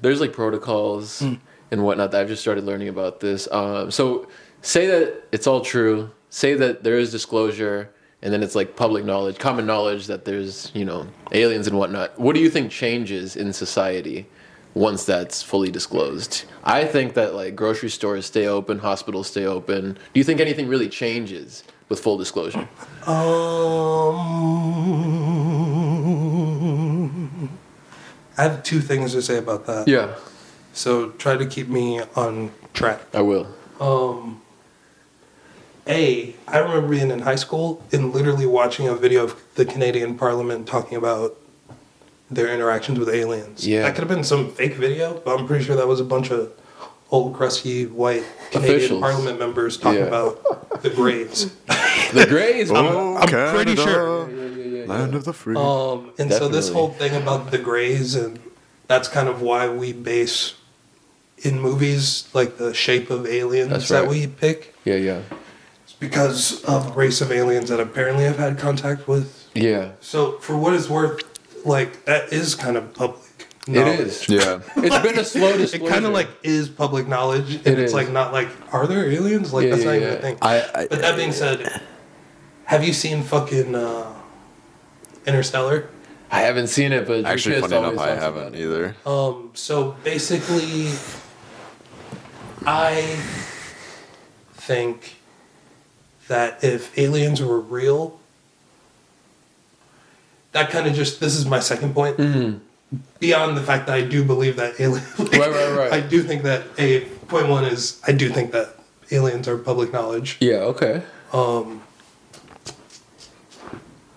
there's like protocols and whatnot that I've just started learning about this. So say that it's all true. Say that there is disclosure, and then it's like public knowledge, common knowledge that there's aliens and whatnot. What do you think changes in society once that's fully disclosed? I think that like grocery stores stay open, hospitals stay open. Do you think anything really changes with full disclosure? I have two things to say about that. Yeah, So try to keep me on track. I will. I remember being in high school and literally watching a video of the Canadian Parliament talking about their interactions with aliens. Yeah. That could have been some fake video, but I'm pretty sure that was a bunch of old, crusty, white Canadian Officials. Parliament members talking Yeah. about the Greys. The Greys. I'm pretty sure. Land of the free. And so this Definitely. whole thing about the Greys, and that's kind of why we base in movies like the shape of aliens That's that right. we pick. Yeah. It's because of a race of aliens that apparently have had contact with. Yeah. So for what it's worth, like, that is kind of public It knowledge. is. Yeah. It's been a slow It disclosure. kind of like is public knowledge, and It it's is. like not like, are there aliens? Like, Yeah, that's not yeah, even yeah. a thing. I But that being said, have you seen fucking Interstellar? I haven't seen it, but actually, Drew Kiss funny enough, always I talks haven't about it. either. So basically, I think that if aliens were real, that kind of just, this is my second point. Beyond the fact that I do believe that aliens, Right. I do think that, point one is, I do think that aliens are public knowledge. Yeah. Okay.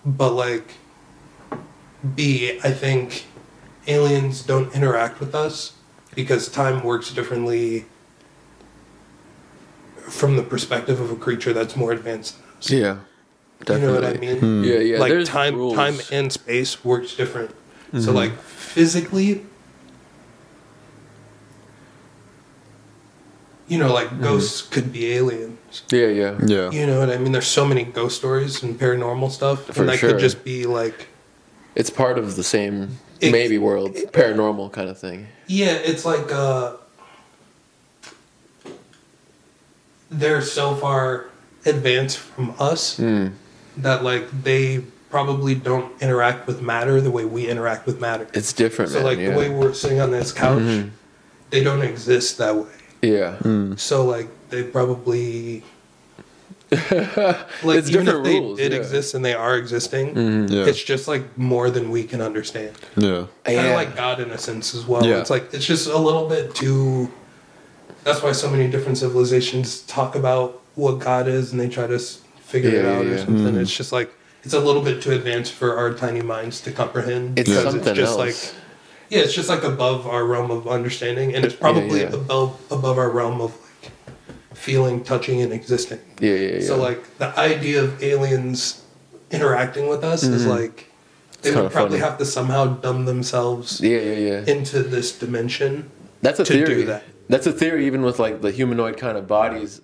but like, B, I think aliens don't interact with us because time works differently from the perspective of a creature that's more advanced than us. Yeah, definitely. You know what I mean? Yeah, yeah. Like There's time rules. and space works different. So like physically, you know, like ghosts could be aliens. Yeah, yeah. Yeah. You know what I mean? There's so many ghost stories and paranormal stuff, For and that sure. could just be like, It's part of the same It- maybe world, paranormal kind of thing. yeah, it's like they're so far advanced from us that like they probably don't interact with matter the way we interact with matter. It's different, So man. like yeah. the way we're sitting on this couch, they don't exist that way. yeah. So like they probably like It's even different if they rules, did yeah. exist and they are existing, Yeah. it's just like more than we can understand. Yeah. Kind of Yeah. like God in a sense as well. Yeah. It's like it's just a little bit too. That's why so many different civilizations talk about what God is and they try to figure it Yeah, out yeah, or yeah. something. It's just like it's a little bit too advanced for our tiny minds to comprehend. It's because something just else. like yeah, it's just like above our realm of understanding, and it's probably yeah. above our realm of like feeling, touching, and existing. Yeah, yeah, yeah. So like the idea of aliens interacting with us is like they kinda would probably funny. have to somehow dumb themselves yeah, yeah, yeah. into this dimension. That's a to theory. do that. That's a theory, even with like the humanoid kind of bodies.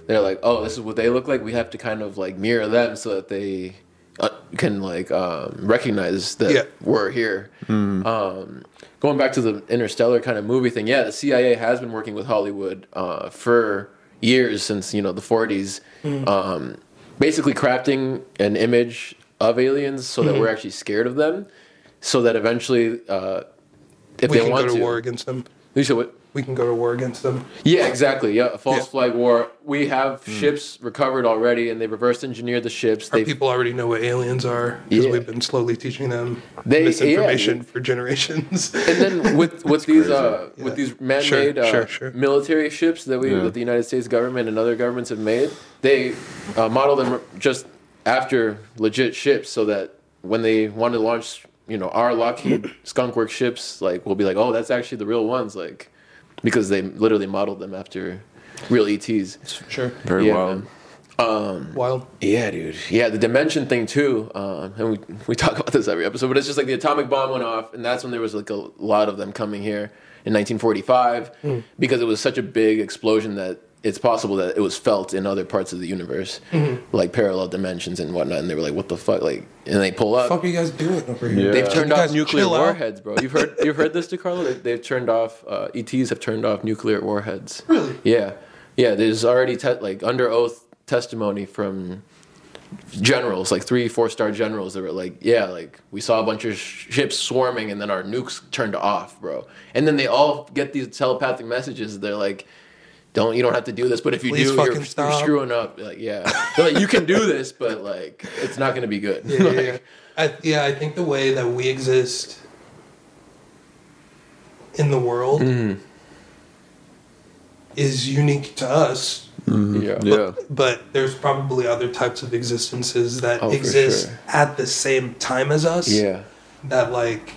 They're like, oh, this is what they look like. We have to kind of like mirror them so that they can like recognize that Yeah. we're here. Going back to the interstellar kind of movie thing, yeah, the CIA has been working with Hollywood for years, since the 40s, basically crafting an image of aliens so that we're actually scared of them, so that eventually, if We they can want go to war against them. You said what? We can go to war against them. Yeah, exactly. Yeah, a false Yeah. flag war. We have ships recovered already, and they reverse engineered the ships. Our They people already know what aliens are because Yeah. we've been slowly teaching them They- misinformation yeah. for generations. and then with these man-made Sure. military ships that that the United States government and other governments have made, they model them just after legit ships, so that when they want to launch, our Lockheed Skunk Works ships, like we'll be like, oh, that's actually the real ones, like because they literally modeled them after real ETs. Sure. Very Yeah, wild. man. Wild. Yeah, dude. Yeah, the dimension thing too. And we talk about this every episode, but it's just like the atomic bomb went off, and that's when there was like a lot of them coming here in 1945, because it was such a big explosion that it's possible that it was felt in other parts of the universe, like parallel dimensions and whatnot. And they were like, "What the fuck?" Like, and they pull up. What the fuck are you guys doing over here? Yeah. They've turned You off guys nuclear chill out. warheads, bro. You've heard this, DeCarlo? They've turned off ETs have turned off nuclear warheads. Really? Yeah, yeah. There's already like under oath testimony from generals, like 3-4 star generals, that were like, yeah, like we saw a bunch of ships swarming, and then our nukes turned off, bro. And then they all get these telepathic messages. They're like, you don't have to do this, but if you Please do, fucking you're stop. screwing up. Like, yeah, they're like, you can do this, but like it's not gonna be good. Yeah. I think the way that we exist in the world is unique to us. Yeah. Yeah. But there's probably other types of existences that Oh, for exist sure. at the same time as us. Yeah. That like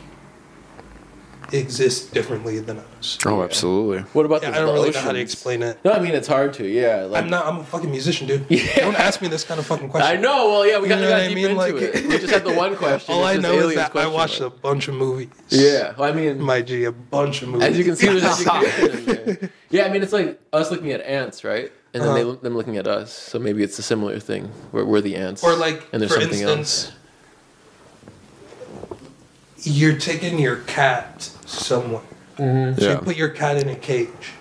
exist differently than us. Oh, absolutely. What about Yeah, the I don't really know oceans? how to explain it. No, I mean it's hard to. Yeah, like I'm a fucking musician, dude. Yeah. Don't ask me this kind of fucking question. I know. Well, yeah, we You got know got what I deep mean? into Like- it. We just had the one question. All It's I just know is aliens that I question watched mark. a bunch of movies. Yeah, well, I mean, My G, a bunch of movies. as you can see, there's education in there. Yeah, I mean, it's like us looking at ants, right? And then them looking at us. So maybe it's a similar thing where we're the ants. Or like, and there's for something instance, you're taking your cat somewhere. So Yeah. you put your cat in a cage,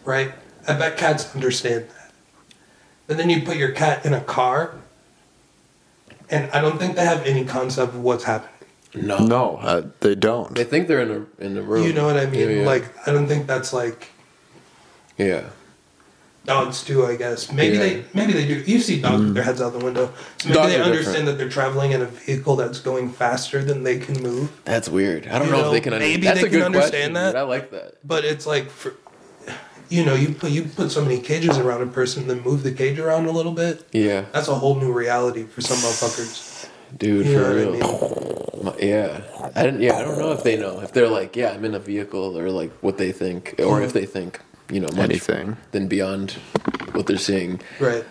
right? I bet cats understand that. But then you put your cat in a car, and I don't think they have any concept of what's happening. No, they don't. They think they're in the room. You know what I mean? Yeah, yeah. Like, I don't think that's like yeah. dogs do. I guess maybe they do. You see dogs with their heads out the window. So maybe Dogs they are understand different. that they're traveling in a vehicle that's going faster than they can move. That's weird. I don't You know know, if they can. maybe That's they a can good understand question, that. dude. I like that. But it's like, you put so many cages around a person, then move the cage around a little bit. Yeah. That's a whole new reality for some motherfuckers. dude, You know for what I real. mean? Yeah, I don't know if they know, if they're like, yeah, I'm in a vehicle, or like what they think, or if they think, much Anything. than beyond what they're seeing. Right.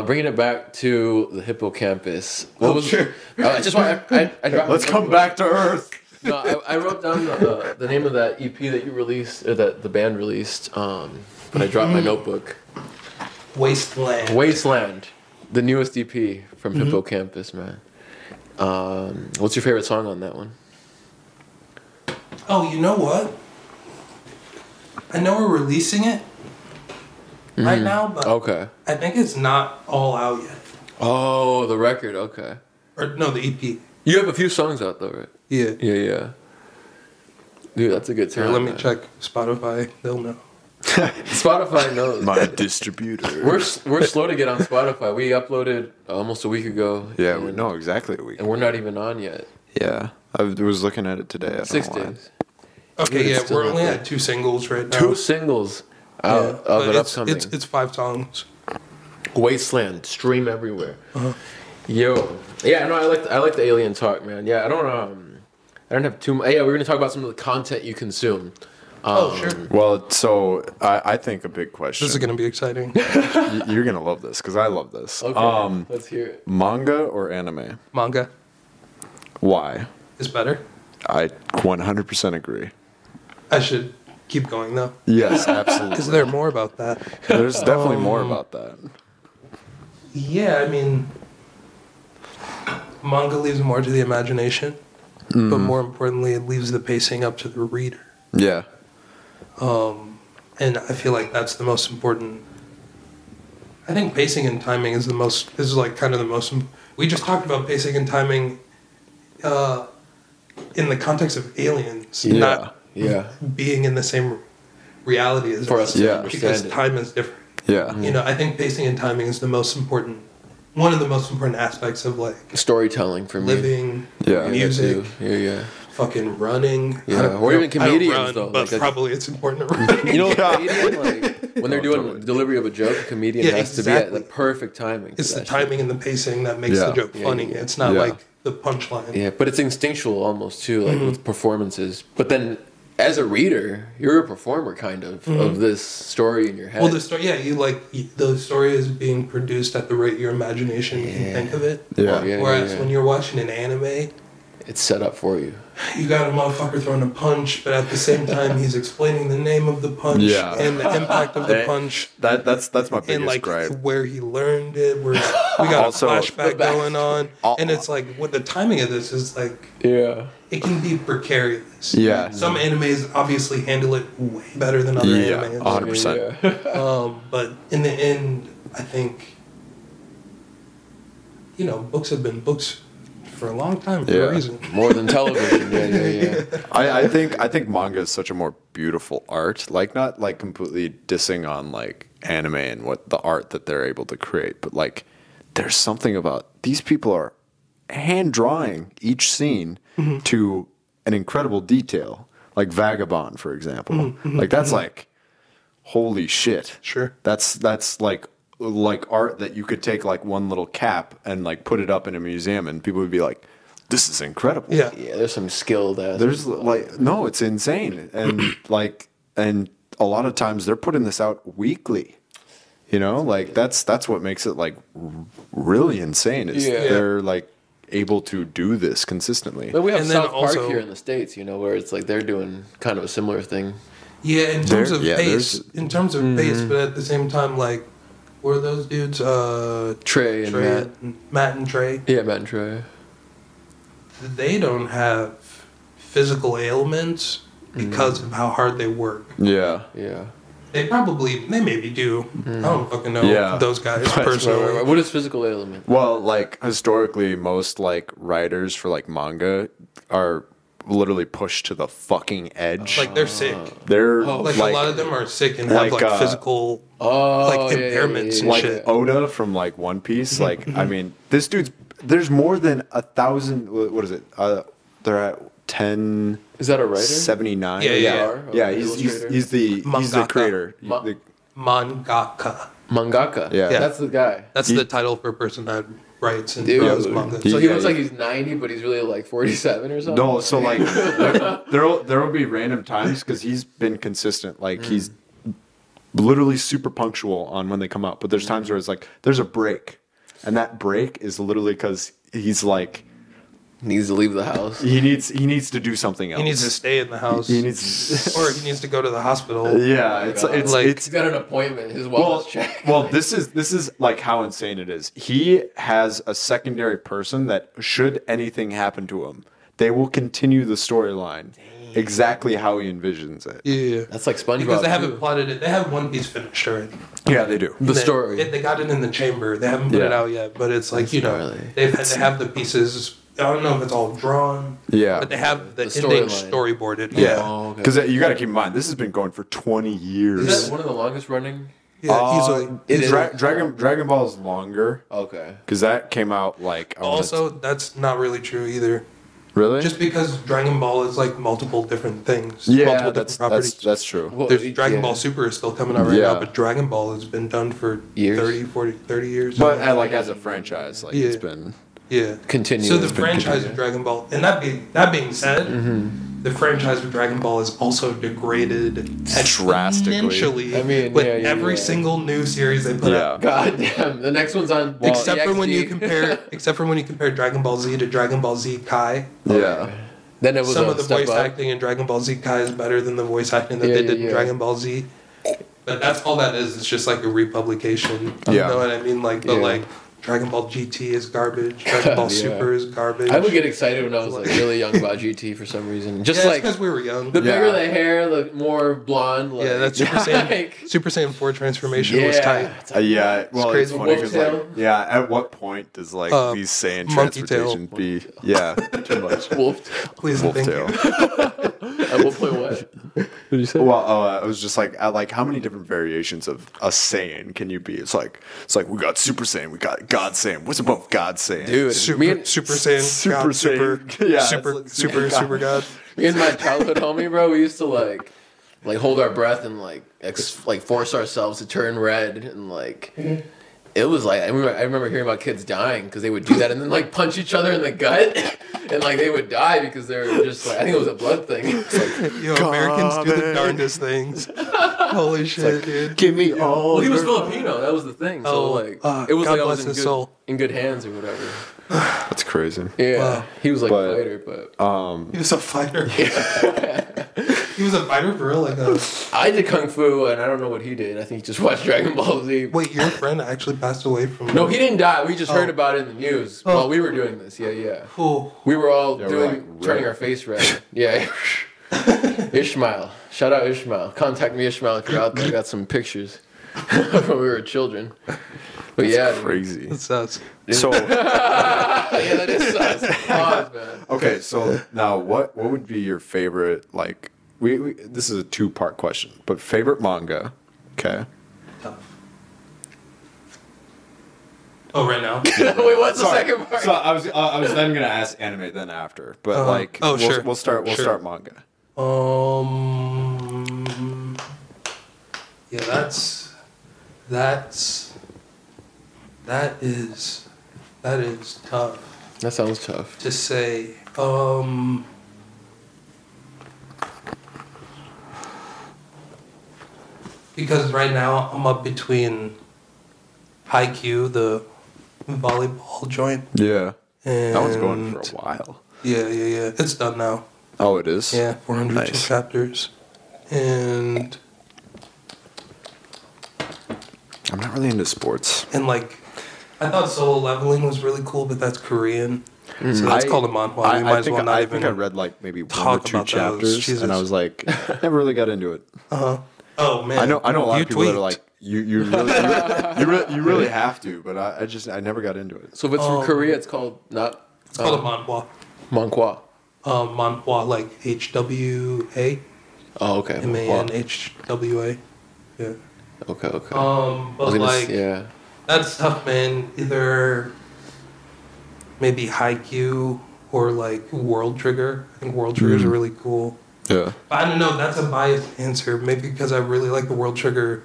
Bringing it back to the hippocampus. Sure. I just want I dropped. Let's come back to Earth. No, I wrote down the name of that EP that you released, or that the band released. But I dropped my notebook. Wasteland, the newest EP from Hippocampus, man. What's your favorite song on that one? Oh, you know what? I know we're releasing it right now, but Okay. I think it's not all out yet. Oh, the record. Okay. Or no, the EP. You have a few songs out though, right? Yeah. Yeah. Dude, that's a good Here, time. let me check Spotify. They'll know. Spotify knows. My distributor. We're slow to get on Spotify. We uploaded almost a week ago. Yeah, and, we know exactly a week. and we're not even on yet. Yeah, I was looking at it today. I don't 6 know why. days. Okay, It's yeah, still we're not only there. at 2 singles right now. 2 singles out of but it upcoming. it's 5 songs. Wasteland, stream everywhere. Yo, yeah, no, I like the alien talk, man. Yeah, I don't have too much. Yeah, we're gonna talk about some of the content you consume. Oh, sure. Well, so I think a big question. This is going to be exciting. You're gonna love this because I love this. Okay, let's hear it. Manga or anime? Manga Why? is better. I 100% agree. I should keep going, though. Yes, absolutely. Is there more about that? There's definitely more about that. Yeah, I mean, manga leaves more to the imagination, but more importantly, it leaves the pacing up to the reader. Yeah. And I feel like that's the most important. I think pacing and timing is like kind of the most. We just talked about pacing and timing in the context of aliens, not being in the same reality as For us to understand because it. time is different. Yeah. You know, I think pacing and timing is one of the most important aspects of like Storytelling for me. living, Yeah. music, Yeah. fucking running. Yeah, I don't- or I even don't- I don't comedians, run, though, But like, probably it's important to run. You know, a comedian, like when they're doing totally. delivery of a joke, a comedian Yeah, has to be at exactly. the perfect timing. for It's the that shit. timing and the pacing that makes Yeah. the joke Yeah, funny. yeah. It's not Yeah. like the punchline. Yeah, but it's instinctual almost too, like with performances. But then, as a reader, you're a performer kind of this story in your head. Well, the story, the story is being produced at the rate your imagination can think of it. Yeah. Whereas when you're watching an anime, it's set up for you. you got a motherfucker throwing a punch, but at the same time he's explaining the name of the punch Yeah. and the impact of the That- punch That's my biggest and like gripe. where he learned it. We got Also- a flashback going on, Al- and it's like what the timing of this is like. Yeah. It can be precarious. Yeah. Some animes obviously handle it way better than other Yeah, animes. 100%. But in the end, I think, books have been books for a long time for Yeah. a reason. More than television. Yeah. I think manga is such a more beautiful art. Like not like completely dissing on like anime and what the art that they're able to create, but like there's something about these people are hand drawing each scene to an incredible detail. Like Vagabond, for example. Like that's like holy shit. Sure. That's like art that you could take like one little cap and like put it up in a museum and people would be like, this is incredible. Yeah. Yeah, there's some skilled ass. There's like no, it's insane. And and a lot of times they're putting this out weekly. Like that's what makes it like really insane is they're like able to do this consistently. But we have And then South Park also- here in the States, where it's like they're doing kind of a similar thing. Yeah, in terms of there's- pace, but at the same time, like, what are those dudes? Trey and Matt. Matt and Trey. Yeah, Matt and Trey. They don't have physical ailments because of how hard they work. Yeah. Yeah. They maybe do. I don't fucking know Yeah. those guys Right. personally. What is physical ailment? Well, like historically, most like writers for like manga are literally pushed to the fucking edge. Like they're sick. They're Like a lot of them are sick and have like, like physical impairments and like shit. Oda from like One Piece. Like I mean, this dude's there's more than 1,000. What is it? They're at 10. Is that a writer? 79. Yeah. He's the Mangaka. creator. Mangaka. Mangaka. Yeah. That's the guy. That's the title for a person that writes and Dude. draws manga. So he Yeah, looks like he's 90, but he's really like 47 or something. No, so like there will be random times because he's been consistent. Like he's literally super punctual on when they come out. But there's times where it's like there's a break, and that break is literally because he's like Needs to leave the house. he needs to do something else. He needs to stay in the house. He needs or he needs to go to the hospital. yeah. It's Like- He's got an appointment. His well, wellness check. well, this is like how insane it is. He has a secondary person that should anything happen to him, they will continue the storyline exactly how he envisions it. Yeah. That's like SpongeBob. Because they haven't too. plotted it. They have One Piece finished already. Yeah, they do. The story. They got it in the chamber. They haven't put it Yeah. out yet, but it's like, you know, Gnarly. they have the pieces. I don't know if it's all drawn. Yeah. But they have the, The ending storyline. storyboarded. Yeah, Oh, okay. because you got to keep in mind this has been going for 20 years. Is that one of the longest running? Yeah, easily. It is. Dragon Ball is longer Okay. because that came out like I wanna- Also, that's not really true either. really Just because Dragon Ball is like multiple different things. yeah multiple that's different properties. that's true. Well, There's Dragon yeah. Ball Super is still coming out right Yeah. now, but Dragon Ball has been done for Years? 30 years. But like as a franchise, like Yeah. it's been yeah. Continuous. So the It's been franchise continuous. of Dragon Ball, and that being said, the franchise of Dragon Ball is also degraded Drastically. exponentially I mean, with yeah, yeah, every yeah. single new series they put out. God damn. The next one's on. Well, Except for when you EXD. compare Dragon Ball Z to Dragon Ball Z Kai. yeah. Then it was Some a of the step voice up. acting in Dragon Ball Z Kai is better than the voice acting that Yeah, they yeah, did in yeah. Dragon Ball Z. But that's all that is. It's just like a republication. Yeah. You know what I mean? Like, but Yeah. like Dragon Ball GT is garbage. Dragon Ball Yeah. Super is garbage. I would get excited when I was like really young about GT for some reason. Just yeah, like because we were young. the bigger Yeah. the hair, the more blonde. Like, Yeah, that Super Saiyan, like, Super Saiyan 4 transformation was tight. it's like, Yeah, well, it's crazy. funny because Wolf like, yeah, at what point does like these Saiyan monkey transportation be? Yeah, too much. wolf. Please and Wolf thank tail. you. At what point? What? What did you say? Well, it was just like how many different variations of a Saiyan can you be? It's like we got Super Saiyan, we got God Saiyan. What's above God Saiyan? Dude, Super, me and, Super Saiyan, Super God, Super, Saiyan. Yeah, super, it's super, like- super God. me and my childhood homie, bro, we used to like hold our breath and like force ourselves to turn red and like. It was like I remember hearing about kids dying because they would do that and then like punch each other in the gut and like they would die because they were just like I think it was a blood thing. It's like, Yo, Americans do the darndest things. Holy shit, dude. Give me all. well, he was your- Filipino. That was the thing. So Oh, like God it was like I bless was in his good, soul. in good hands or whatever. That's crazy. Yeah, Wow. he was like But- a fighter, but He was a fighter. He was a fighter for real. Like I did kung fu and I don't know what he did. I think he just watched Dragon Ball Z. wait, your friend actually passed away from. No, he didn't die. We just heard about it in the news while we were doing this. Yeah. Oh, We were all we're doing like turning red. our face red. Yeah. Ishmael. Shout out Ishmael. Contact me, Ishmael, if you're out there. I got some pictures when we were children. But yeah. dude. Crazy. that sucks. So Yeah, that is sus. Pause, man. okay, so now what would be your favorite like? We this is a 2-part question, but favorite manga. Okay. Tough. Oh, right now. Wait, what's the second part? So I was then gonna ask anime then after, but like oh, we'll, sure. we'll start Sure. manga. Yeah, that is tough That sounds tough. to say. Because right now I'm up between Haikyuu, the volleyball joint, Yeah, and that one's going for a while. Yeah. It's done now. Oh, it is. Yeah, 402 Nice. chapters, and I'm not really into sports. like I thought Solo Leveling was really cool, but that's Korean, so that's called a manhwa. We might as well not I even think I read like maybe 1 or talk 2 about those. chapters, Jesus. and I was like, never really got into it. Oh man, I know a lot you of people that are tweaked. like, you really have to, but I never got into it. So if it's from Korea, it's called not. It's called a manhwa. Manhwa. Manhwa, like HWA, Oh, okay. MANHWA. Yeah. Okay. But I was gonna like yeah. that's tough, man. Either maybe Haikyuu or like World Trigger. I think World Triggers are really cool. Yeah. But I don't know. That's a biased answer. Maybe because I really like the World Trigger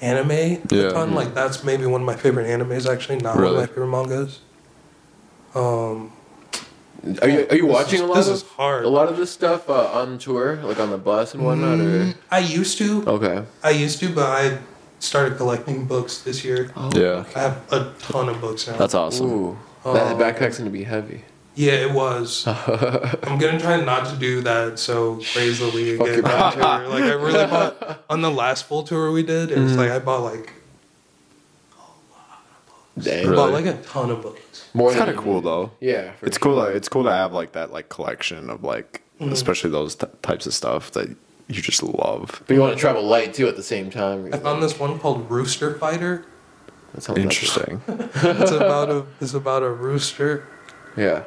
anime a Yeah. ton. Like that's maybe one of my favorite animes. Actually, not one of my favorite mangas. Are you watching a lot this of is hard. a lot of this stuff on tour, like on the bus and whatnot? Or I used to. okay, But I started collecting books this year. Yeah. I have a ton of books now. That's awesome. ooh, that backpack's gonna be heavy. Yeah, it was. I'm gonna try not to do that so crazily again. On tour. Like I really bought on the last full tour we did. It was like I bought like Dang. I Really? bought like a ton of books. More It's kind of than- cool though. Yeah, for It's sure. cool. It's cool to have like that like collection of like, especially those types of stuff that you just love. But you want to travel light too at the same time. I found this one called Rooster Fighter. That sounds Interesting. It's about a rooster. Yeah.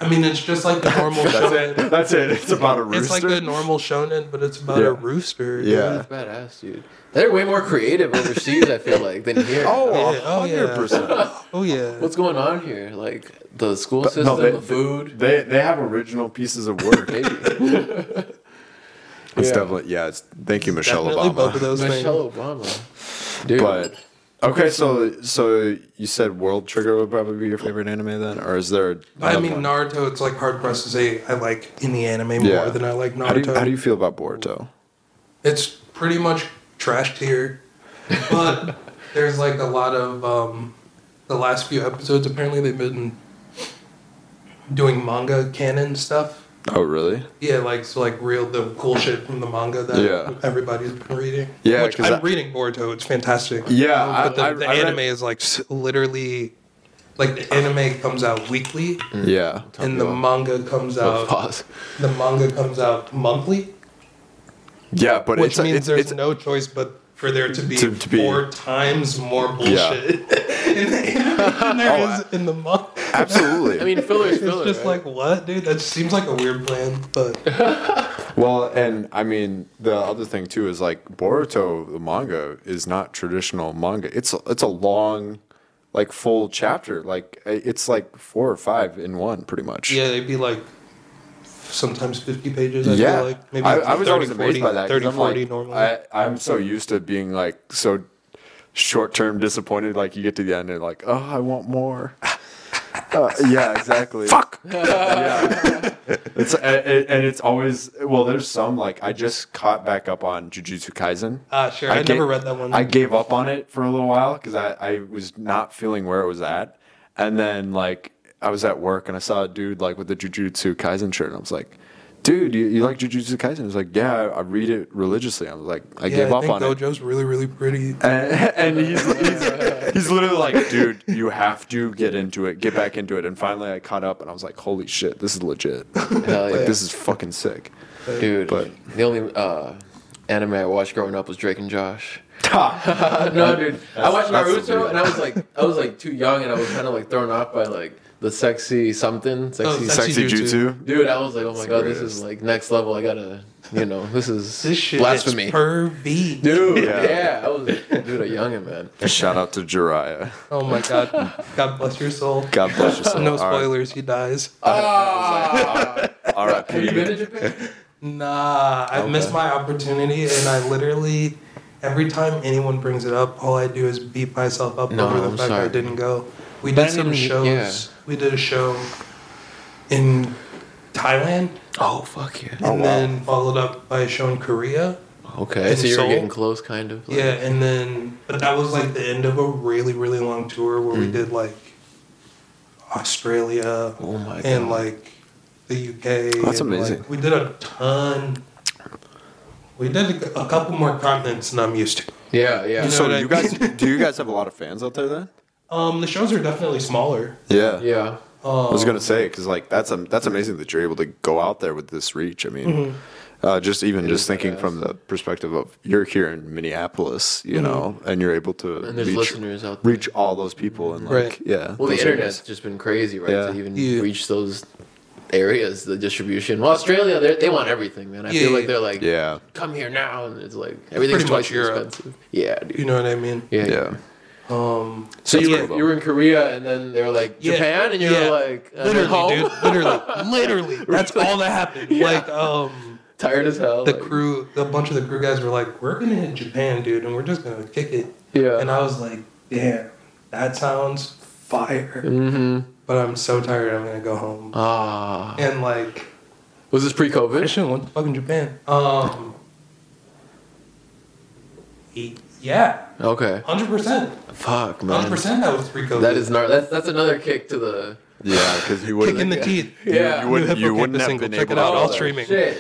I mean, it's just like the normal shonen. That's it. It's about a rooster. It's like the normal shonen, but it's about a rooster. Yeah. That's badass, dude. They're way more creative overseas, I feel like, than here. Oh, Yeah, oh, yeah. 100%. Oh yeah. What's going on here? Like the school But system, no, the food. They have original pieces of work. Maybe. It's Yeah. definitely thank you, Michelle Definitely both of Obama. those things. Michelle Obama. Dude. But okay, so you said World Trigger would probably be your favorite anime then, or is there? I mean, Naruto. It's like hard pressed to say I like any anime more than I like Naruto. How do you feel about Boruto? It's pretty much trash tier, but there's like a lot of the last few episodes. Apparently, they've been doing manga canon stuff. Oh, really? Yeah, like the cool shit from the manga that everybody's been reading. Yeah, which 'cause I'm reading Boruto. It's fantastic. Yeah, but the I read- anime is like literally, like the anime comes out weekly, Yeah. and the manga comes Oh, out. pause. The manga comes out monthly, Yeah, but which means there's it's no choice but for there to be, To be- 4 times more bullshit in the anime than there is in the manga. absolutely. I mean, filler's It's filler. just right? like, what, dude? That seems like a weird plan, but Well, and I mean the other thing too is like Boruto, the manga, is not traditional manga. It's a long, like full chapter. Like it's like 4 or 5 in one, pretty much. yeah, they'd be like sometimes 50 pages. I Yeah, feel like maybe I was 30, always amazed 40, by that. 'cause 30, I'm 40 like, normally. I'm so used to being like so short-term disappointed. Like you get to the end and like, oh, I want more. Yeah, exactly. Fuck. Yeah. It's and it's always there's some like I just caught back up on Jujutsu Kaisen. Sure. I never read that one. I gave up on it for a little while because I was not feeling where it was at, and then like I was at work and I saw a dude like with the Jujutsu Kaisen shirt, and I was like, "Dude, you like Jujutsu Kaisen?" He was like, "Yeah, I read it religiously." I was like, I gave up on it. Gojo's really, really pretty. And he's literally like, dude, you have to get into it, get back into it. And finally I caught up and I was like, holy shit, this is legit. Hell yeah. Like, this is fucking sick. Dude, But- the only anime I watched growing up was Drake and Josh. No, dude. I watched that's Naruto weird. and I was like too young and I was kind of like thrown off by like the sexy something. Sexy Jutsu. Dude, I was like, oh my god, this Serious. is like next level. I gotta, this is This shit blasphemy. is pervy. Dude, Yeah. yeah. I was, dude, a youngin', man. Shout out to Jiraiya. Oh my god. God bless your soul. God bless your soul. No All right. spoilers, he dies. Have you been to R.I.P. Japan? Nah, I missed my opportunity, and I literally, every time anyone brings it up, all I do is beat myself up No, over the I'm fact sorry. I didn't go. We But did I some didn't- shows. yeah. We did a show in Thailand, Oh, fuck yeah. and then followed up by a show in Korea. Okay, In so you were Seoul? getting close, kind of. like- Yeah, and then, but that was like the end of a really, really long tour where we did like Australia Oh my god. and like the UK. That's and, amazing. Like, we did a ton. We did a couple more continents than I'm used to. Yeah, yeah. You know So what I you guys, mean? do you guys have a lot of fans out there then? The shows are definitely smaller. Yeah. Yeah. I was gonna say because like that's amazing that you're able to go out there with this reach. I mean, just thinking badass. from the perspective of you're here in Minneapolis, you know, and you're able to And there's listeners out there. reach all those people and like Right. yeah. Well, the those areas. internet's just been crazy, right? Yeah. To even Yeah. reach those areas, the distribution. Well, Australia, they want everything, man. I Yeah, feel like yeah. they're like, Yeah. come here now, and it's like everything's pretty much twice as Europe. expensive. Yeah, dude. You know what I mean? Yeah. Yeah. So That's you cool, though. were in Korea, and then they were like Yeah. Japan, and you're Yeah. like Literally, home? dude. Literally. That's all that happened. Yeah. Like, Tired as hell. a bunch of the crew guys were like, "We're gonna hit Japan, dude, and we're just gonna kick it." Yeah. And I was like, "Damn, that sounds fire." Mm-hmm. But I'm so tired. I'm gonna go home. Ah. And like, Was this I pre-COVID? shouldn't went to fucking Japan. Yeah, Okay. 100%. Fuck, man. 100%. That was pre-COVID. That is that's another kick to the. Yeah, because you kick wouldn't. in the teeth. Yeah. You wouldn't Hippocampus have single. been Check able it out. to. All Oh, streaming. Shit.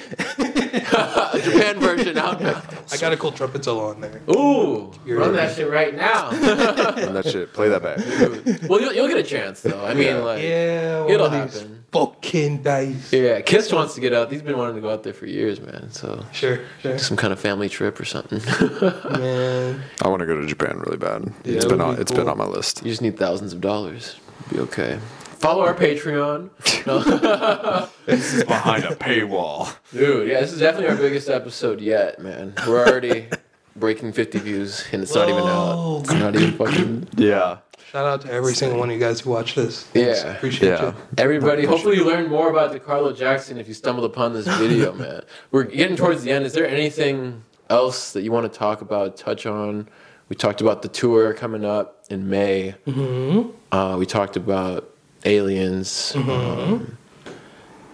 Japan version out now. I got a cool trumpet solo on there. Ooh, run that shit right now. Run that shit. Play that back. Well, you'll get a chance though. I mean, like, Yeah, it'll one of these happen. fucking dice. Yeah, Kiss wants to get out. He's been wanting to go out there for years, man. So Sure. some kind of family trip or something. Man. I want to go to Japan really bad. Yeah, It's it been would on. be It's cool. been on my list. You just need thousands of dollars. Be okay. Follow our Patreon. No. This is behind a paywall. Dude, yeah, this is definitely our biggest episode yet, man. We're already breaking 50 views, and it's not even Whoa. out. It's not even fucking. Yeah. Shout out to every single one of you guys who watch this. Yeah. Appreciate Yeah. you. Everybody, hopefully you learned more about DeCarlo Jackson if you stumbled upon this video, man. We're getting towards the end. Is there anything else that you want to talk about, touch on? We talked about the tour coming up in May. Mm-hmm. We talked about aliens. Mm-hmm.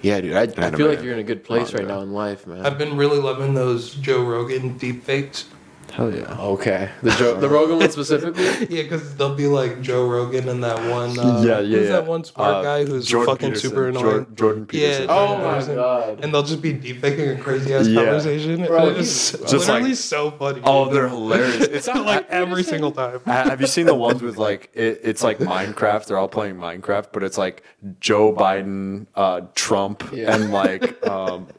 Yeah, dude, I Anime. feel like you're in a good place right Manga. now in life, man. I've been really loving those Joe Rogan deep fakes. Hell yeah. Okay. The Rogan one specifically? Yeah, because they'll be like Joe Rogan and that one. Who's that one smart guy who's Jordan fucking Peterson. super annoying? Jordan Peterson. Yeah. Oh my Peterson. god. And they'll just be deep faking a crazy ass Yeah. conversation. Bro, And it's he's just literally like- so funny. Oh, they're hilarious. It's It's like every single time. Have you seen the ones with like it's like Minecraft? They're all playing Minecraft, but it's like Joe Biden, Trump, Yeah. and like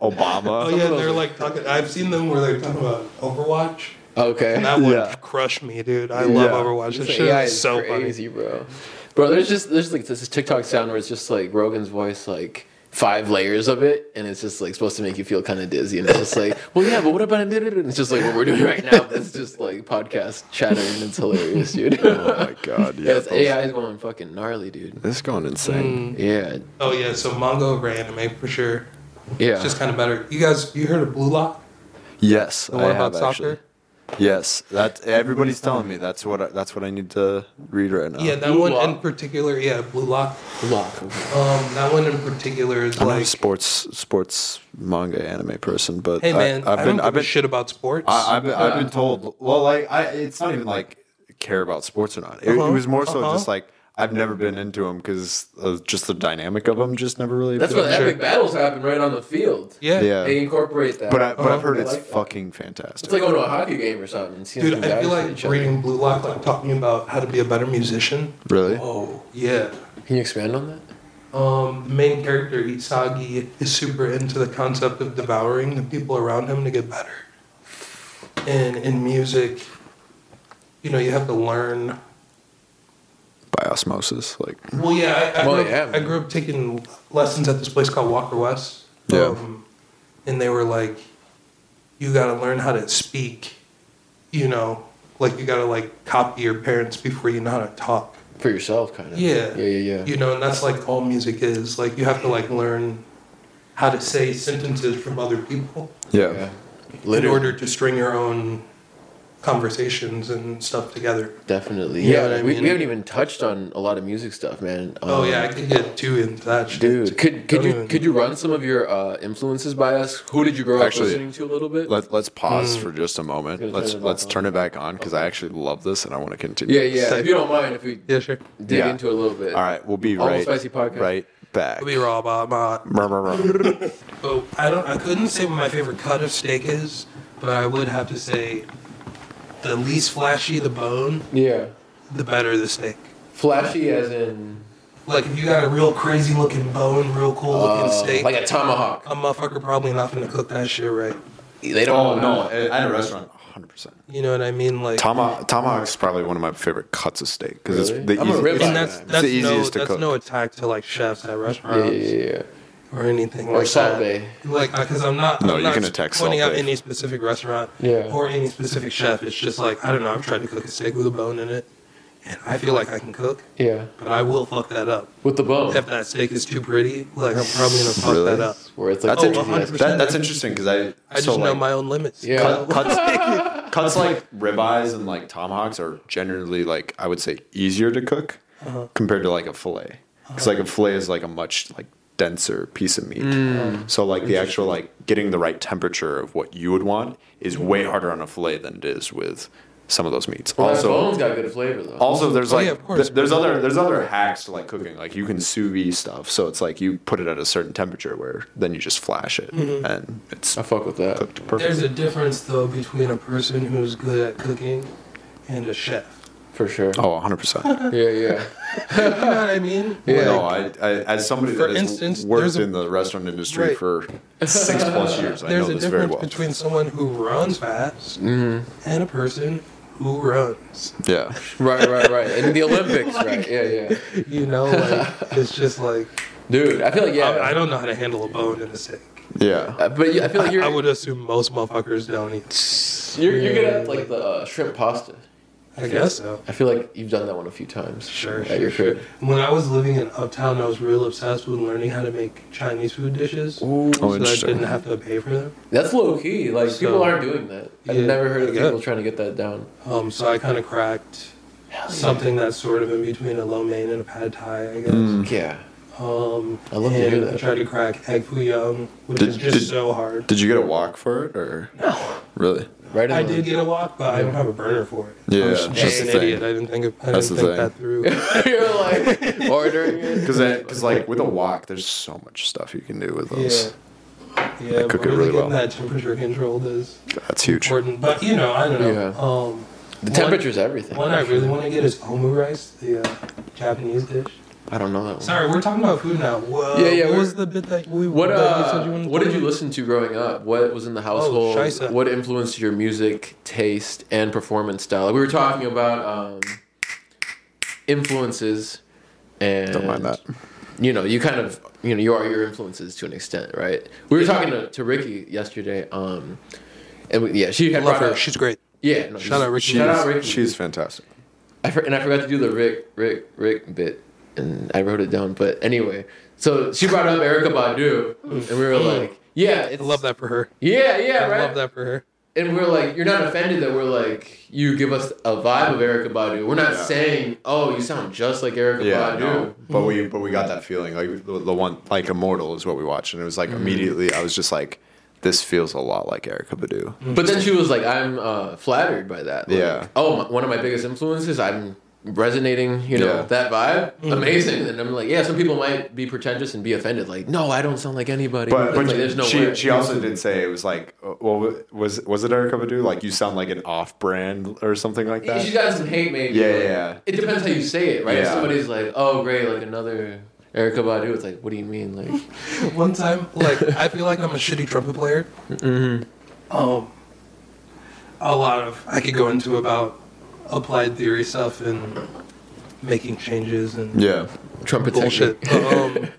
Obama. Oh yeah, they're like talking. I've seen them where they're talking about Overwatch. Okay. And that one Yeah. crushed me, dude. I love Yeah. Overwatch. This This shit AI is is so crazy, bro. Bro, there's like this TikTok sound where it's just like Rogan's voice, like 5 layers of it, and it's just like supposed to make you feel kind of dizzy, and it's just like, well, yeah, but what about it? And it's just like what we're doing right now. But it's just like podcast chattering, and it's hilarious, dude. Oh my god, Yeah, yeah. this AI is going fucking gnarly, dude. This is going insane. Yeah, funny. Oh yeah, so manga over anime for sure. yeah. It's just kind of better. You guys, you heard of Blue Lock? Yes, The I one have about actually. soccer? Yes, that everybody's telling me that's what I need to read right now. Yeah, that Blue one Lock? in particular. Yeah, Blue Lock. Lock. That one in particular is I'm not like, a sports manga anime person, but hey man, I don't give I've a been shit about sports. I've been told. Well, like it's not even like care about sports or not. It was more so just like I've never been into them because just the dynamic of them just never really. That's where the Sure. epic battles happen right on the field. yeah. Yeah. They incorporate that. But I've heard I it's like that. fucking fantastic. It's like going to a hockey game or something. And seeing Dude, some I guys feel hit like each other. reading Blue Lock, like talking about how to be a better musician. Really? Oh, Yeah. can you expand on that? The main character, Isagi, is super into the concept of devouring the people around him to get better. And in music, you know, you have to learn. By osmosis, like Well, yeah, I man. grew up taking lessons at this place called Walker West. Yeah. And they were like, you got to learn how to speak, you know, like you got to like copy your parents before you know how to talk. For yourself, kind of. Yeah. Yeah. You know, and that's like all music is. Like you have to like learn how to say sentences from other people yeah. in order to string your own conversations and stuff together. Definitely. You know Yeah, what I we mean? haven't even touched on a lot of music stuff, man. Oh yeah, I could get too into that shit. Dude, could Don't you even- could you run some of your influences by us? Who did you grow up Actually, listening to a little bit? Let's pause for just a moment. Gonna turn it back Let's on. turn it back on because I actually love this and I want to continue. Yeah. If you don't mind, if we Yeah, sure. dig Yeah. into it a little bit. All right, we'll be Almost Spicy Podcast. right back. I'll be raw about my. But I couldn't say what my favorite cut of steak is, but I would have to say the least flashy the bone, Yeah. the better the steak. Flashy as in Like if you got a real crazy looking bone, real cool looking steak, like a tomahawk. a motherfucker probably not gonna cook that shit right. They don't. Oh no, at a restaurant, 100%. You know what I mean? Like Tomahawk's probably one of my favorite cuts of steak because Really? it's the I'm a ribeye and guy. that's the easiest to that's cook. no attack to like chefs at Yeah, restaurants or anything Or like Salt that. Bay. Like because I'm not No, I'm you not can attack pointing Salt out Bay. any specific restaurant Yeah. or any specific chef. It's just like I don't know. I've tried to cook a steak with a bone in it, and I feel like I can cook, Yeah. but I will fuck that up. With the bone. If that steak is too pretty, like I'm probably gonna fuck Really? that up. Where it's like, That's, Oh, interesting. 100%. That's interesting because I I just so, know like, my own limits. Yeah. cuts like ribeyes and like tomahawks are generally like I would say easier to cook compared to like a fillet. Because like a fillet is like a much like denser piece of meat. So like the actual like getting the right temperature of what you would want is way harder on a fillet than it is with some of those meats. Well, Also, bone's got good flavor though. also there's Oh, like yeah, of course. there's other hacks to like cooking. Like you can sous vide stuff, so it's like you put it at a certain temperature where then you just flash it and it's I fuck with that. cooked perfectly. There's a difference though between a person who's good at cooking and a chef. For sure. Oh, 100%. Yeah, yeah. You know what I mean? Yeah. No, I as somebody For that has instance, worked there's a- in the restaurant industry Right. for 6+ years, I There's know a this very difference well. between someone who runs fast and a person who runs. Yeah, Right. And the Olympics, right? Yeah. You know, like it's just like Dude, I feel like I don't know how to handle a bone in a steak. yeah. But I feel like I would assume most motherfuckers don't eat. you're good at like the shrimp pasta. I guess so. I feel like you've done that one a few times. Sure. At your crib. When I was living in Uptown, I was real obsessed with learning how to make Chinese food dishes, Ooh, so that I interesting. didn't have to pay for them. that's low key. Like So- people aren't doing that. I've Yeah, never heard of I people guess. trying to get that down. So I kind of cracked something that's sort of in between a lo mein and a pad thai, I guess. Yeah. I love to hear I that. tried to crack egg foo young, which Did- is just did- so hard. Did you get a wok for it or no? Really? Right. I did get a wok, but I don't have a burner for it. Yeah, I was that's just an the thing. idiot. I didn't think That's the thing. that through. You're like ordering it. Because like with a wok, there's so much stuff you can do with those. Yeah, cook but it really getting well. that temperature controlled is That's huge. important. But I don't know. Yeah. The temperature's everything. One I really want to get is omu rice, the Japanese dish. I don't know that one. Sorry, we're talking about food now. Whoa, Yeah, What we're- was the bit that we? What that you said you wanted what to did you do? listen to growing up? What was in the household? Scheisse. What influenced your music taste and performance style? Like we were talking about influences, and Don't mind that. You kind of you are your influences to an extent, right? We were talking to Ricky yesterday, and she had Love brought her. up, She's great. yeah. No, Shout out Ricky. Shout out Ricky. She's fantastic. And I forgot to do the Rick bit, and I wrote it down. But anyway, so she brought up Erykah Badu, and we were like, yeah, I love that for her. Yeah, I right. love that for her. And we're like, you're not offended that we're like, you give us a vibe of Erykah Badu. We're not saying, oh, you sound just like Erykah Badu. no. But we got that feeling like the one like Immortal is what we watched, and it was like immediately I was just like, this feels a lot like Erykah Badu. But then she was like, I'm flattered by that. Like, Yeah. one of my biggest influences, I'm resonating, Yeah. that vibe. Amazing. And I'm like, yeah, some people might be pretentious and be offended. Like, no, I don't sound like anybody. But It's like, there's no way. she also did say it was like, well, was it Erykah Badu? Like you sound like an off-brand or something like that. She's got some hate, maybe. Yeah, like, yeah. It depends how you say it, right? If Yeah. somebody's like, oh, great, like another Erykah Badu, it's like, what do you mean? Like, One time, I feel like I'm a shitty trumpet player. A lot of I could go into about applied theory stuff and making changes and Yeah. trumpet bullshit. technique.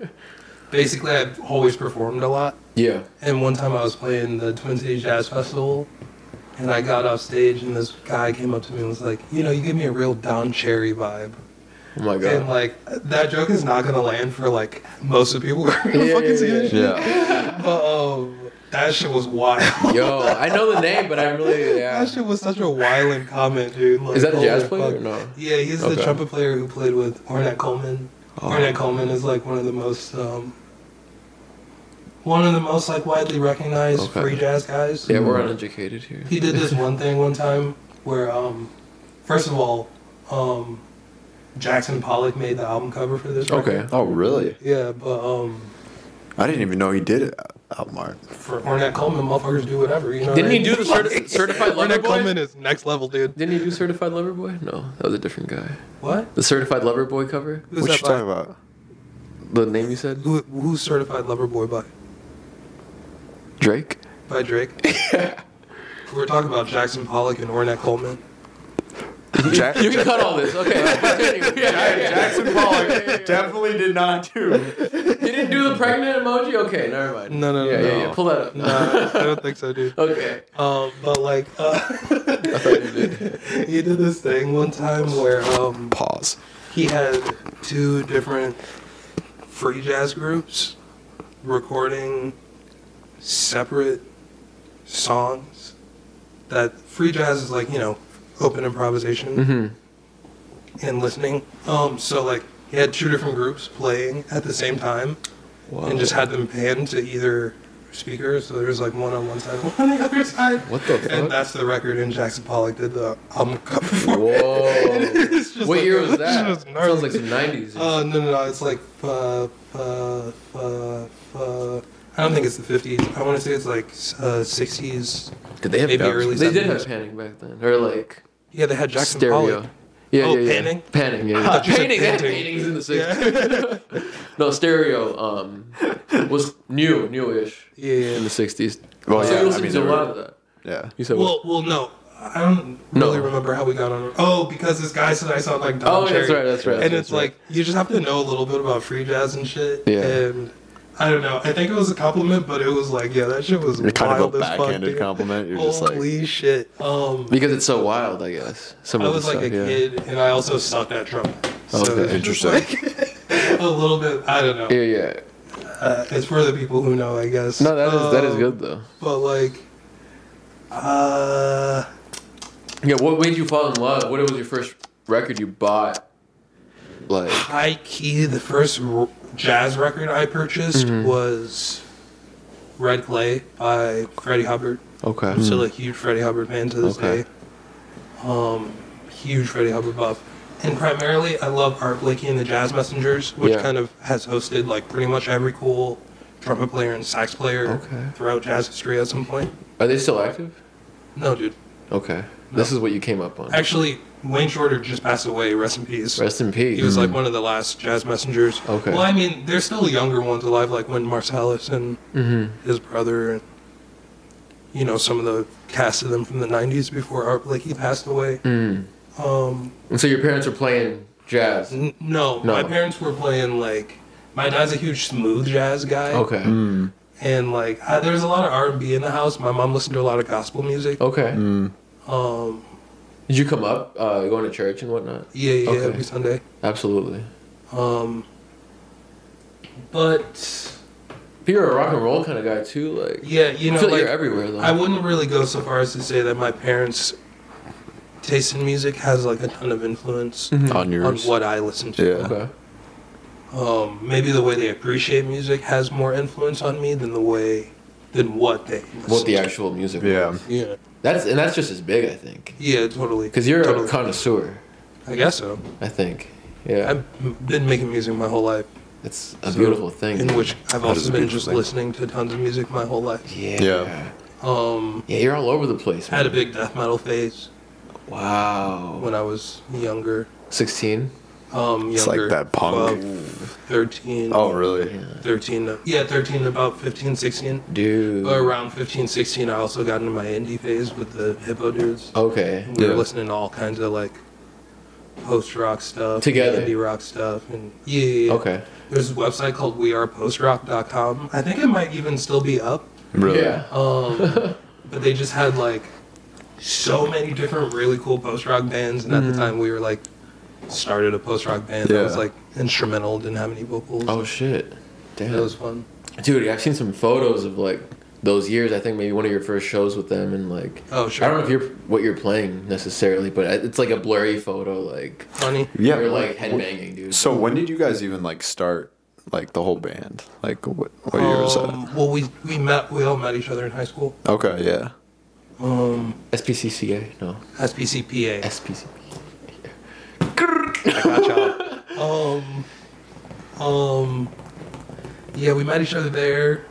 Basically, I've always performed a lot. Yeah. And one time I was playing the Twin Cities Jazz Festival, and I got off stage, and this guy came up to me and was like, you give me a real Don Cherry vibe. Oh my And God. that joke is not gonna land for most of the people who are gonna fucking see this shit. Yeah. But that shit was wild. Yo, I know the name, but I really, That shit was such a wilding comment, dude. Is that a jazz holy player fuck. or no? Yeah, he's Okay. the trumpet player who played with Ornette Coleman. Ornette Coleman is one of the most widely recognized free jazz guys. Yeah, we're uneducated here. He did this one thing one time where, first of all, Jackson Pollock made the album cover for this record. Okay. Oh, really? Yeah, but I didn't even know he did it, album art. for Ornette Coleman, motherfuckers do whatever, you know. Didn't he what I do mean? the Certified Lover Ornette Boy? Coleman is next level, dude. Didn't he do Certified Lover Boy? No, that was a different guy. What? The Certified Lover Boy cover? Who's What that you by? talking about? The name you said? Who's Certified Lover Boy by? Drake? By Drake? We're talking about Jackson Pollock and Ornette Coleman. Jack, You can cut all this. Okay. Jackson Pollock definitely did not do. You didn't do the pregnant emoji? Okay, never mind. No. Yeah. Pull that up. Nah, I don't think so, dude. Okay. But like, I thought you did. he did this thing one time where pause. he had two different free jazz groups recording separate songs. That free jazz is like, open improvisation and listening. So like he had two different groups playing at the same time and just had them panned to either speaker. So there's like one on one side, one on the other side. What the fuck? And that's the record, and Jackson Pollock did the album cover for it. Whoa. It's just What like- year was it's that? just gnarly. Sounds like some 90s. No. It's like I don't think it's the 50s. I want to say it's like 60s. Did they have maybe early They did 70s. have panning back then. Or like Yeah, they had Jackson stereo. Pollock. Yeah, Oh, yeah. panning? Panning, yeah. thought you said Painting. They had painting. paintings in the 60s. No, stereo was newish Yeah. in the 60s. Well, So yeah, you listened I mean, to a they lot were- of that. Yeah. You said what? Well, no. I don't No. really remember how we got on. Oh, because this guy said I sound like Don Oh, Cherry. that's right. And it's like, you just have to know a little bit about free jazz and shit. Yeah. And I don't know. I think it was a compliment, but it was like, yeah, that shit was Kind wild of a as fuck, backhanded dude. compliment. You're just like, Holy shit. Because it's so wild, I guess. Some I of the was like stuff, a yeah. kid, and I also sucked at trumpet. So Okay. it's just like a little bit, I don't know. Yeah. It's for the people who know, I guess. No, that is good though. But like, Yeah, what made you fall in love? What was your first record you bought? Like, high key, the first jazz record I purchased was Red Clay by Freddie Hubbard. okay. I'm still a huge Freddie Hubbard fan to this Okay. day. Huge Freddie Hubbard buff. And primarily, I love Art Blakey and the Jazz Messengers, which Yeah. kind of has hosted like pretty much every cool trumpet player and sax player Okay. throughout jazz history at some point. Are they still active? No, dude. Okay. This is what you came up on. Actually, Wayne Shorter just passed away. Rest in peace. Rest in peace. He was like one of the last jazz messengers. Okay. Well, I mean, there's still younger ones alive, like Wynton Marsalis and his brother, and some of the cast of them from the '90s before Art Blakey passed away. And so your parents were playing jazz. No, No. my parents were playing like. My dad's a huge smooth jazz guy. Okay. And like, there's a lot of R&B in the house. My mom listened to a lot of gospel music. Okay. Did you come up going to church and whatnot? Yeah, Okay. every Sunday. Absolutely. But You're a rock and roll kind of guy too. Like, yeah, I feel like you're everywhere though. I wouldn't really go so far as to say that my parents' taste in music has like a ton of influence on on yours. what I listen to. Yeah. Okay. Maybe the way they appreciate music has more influence on me than what they listen What the to. actual music Yeah. was. Yeah. That's just as big, I think. Yeah, totally. Because you're totally. a connoisseur, I guess so. I think. Yeah. I've been making music my whole life. It's a So, beautiful thing. In which I've That is also a been beautiful just thing. listening to tons of music my whole life. Yeah. Yeah. Yeah, you're all over the place, man. Had a big death metal phase Wow. when I was younger. 16? It's like Younger. that punk. 13. Oh, really? 13. Yeah, 13 to about 15, 16. Dude. But around 15, 16, I also got into my indie phase with the Hippo dudes. Okay. We were Yeah. listening to all kinds of like post-rock stuff. Together. Indie rock stuff. And yeah. Okay. There's a website called wearepostrock.com. I think it might even still be up. Really? Yeah. But they just had like so many different really cool post-rock bands. And at the time we were like, started a post-rock band that was Yeah. like instrumental, didn't have any vocals. Oh, shit. Damn. It was fun. Dude, I've seen some photos of like those years. I think maybe one of your first shows with them, and like Oh, sure. I don't know if what you're playing necessarily, but it's like a blurry photo. Like Funny. Yeah. you're like headbanging, dude. So when did you guys even like start like the whole band? Like what year was that? Well, we all met each other in high school. Okay, yeah. SPCCA? No. SPCPA. SPCA. I got y'all. Yeah, we met each other there,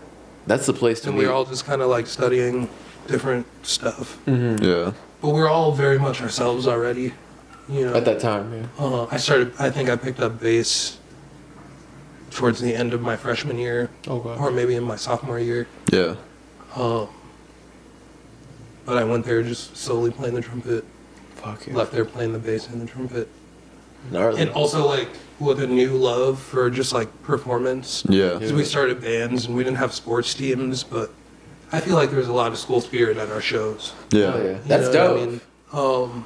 That's the place to and meet. we were all just kind of like studying different stuff. Yeah. But we were all very much ourselves already, you know. At that time, yeah. I think I picked up bass towards the end of my freshman year, or maybe in my sophomore year. Yeah. But I went there just solely playing the trumpet. fuck yeah. left there playing the bass and the trumpet. Gnarly. And also, like, with a new love for just, like, performance. Yeah. Because we started bands and we didn't have sports teams, but I feel like there was a lot of school spirit at our shows. Yeah. Oh, yeah. You That's know dope. what I mean?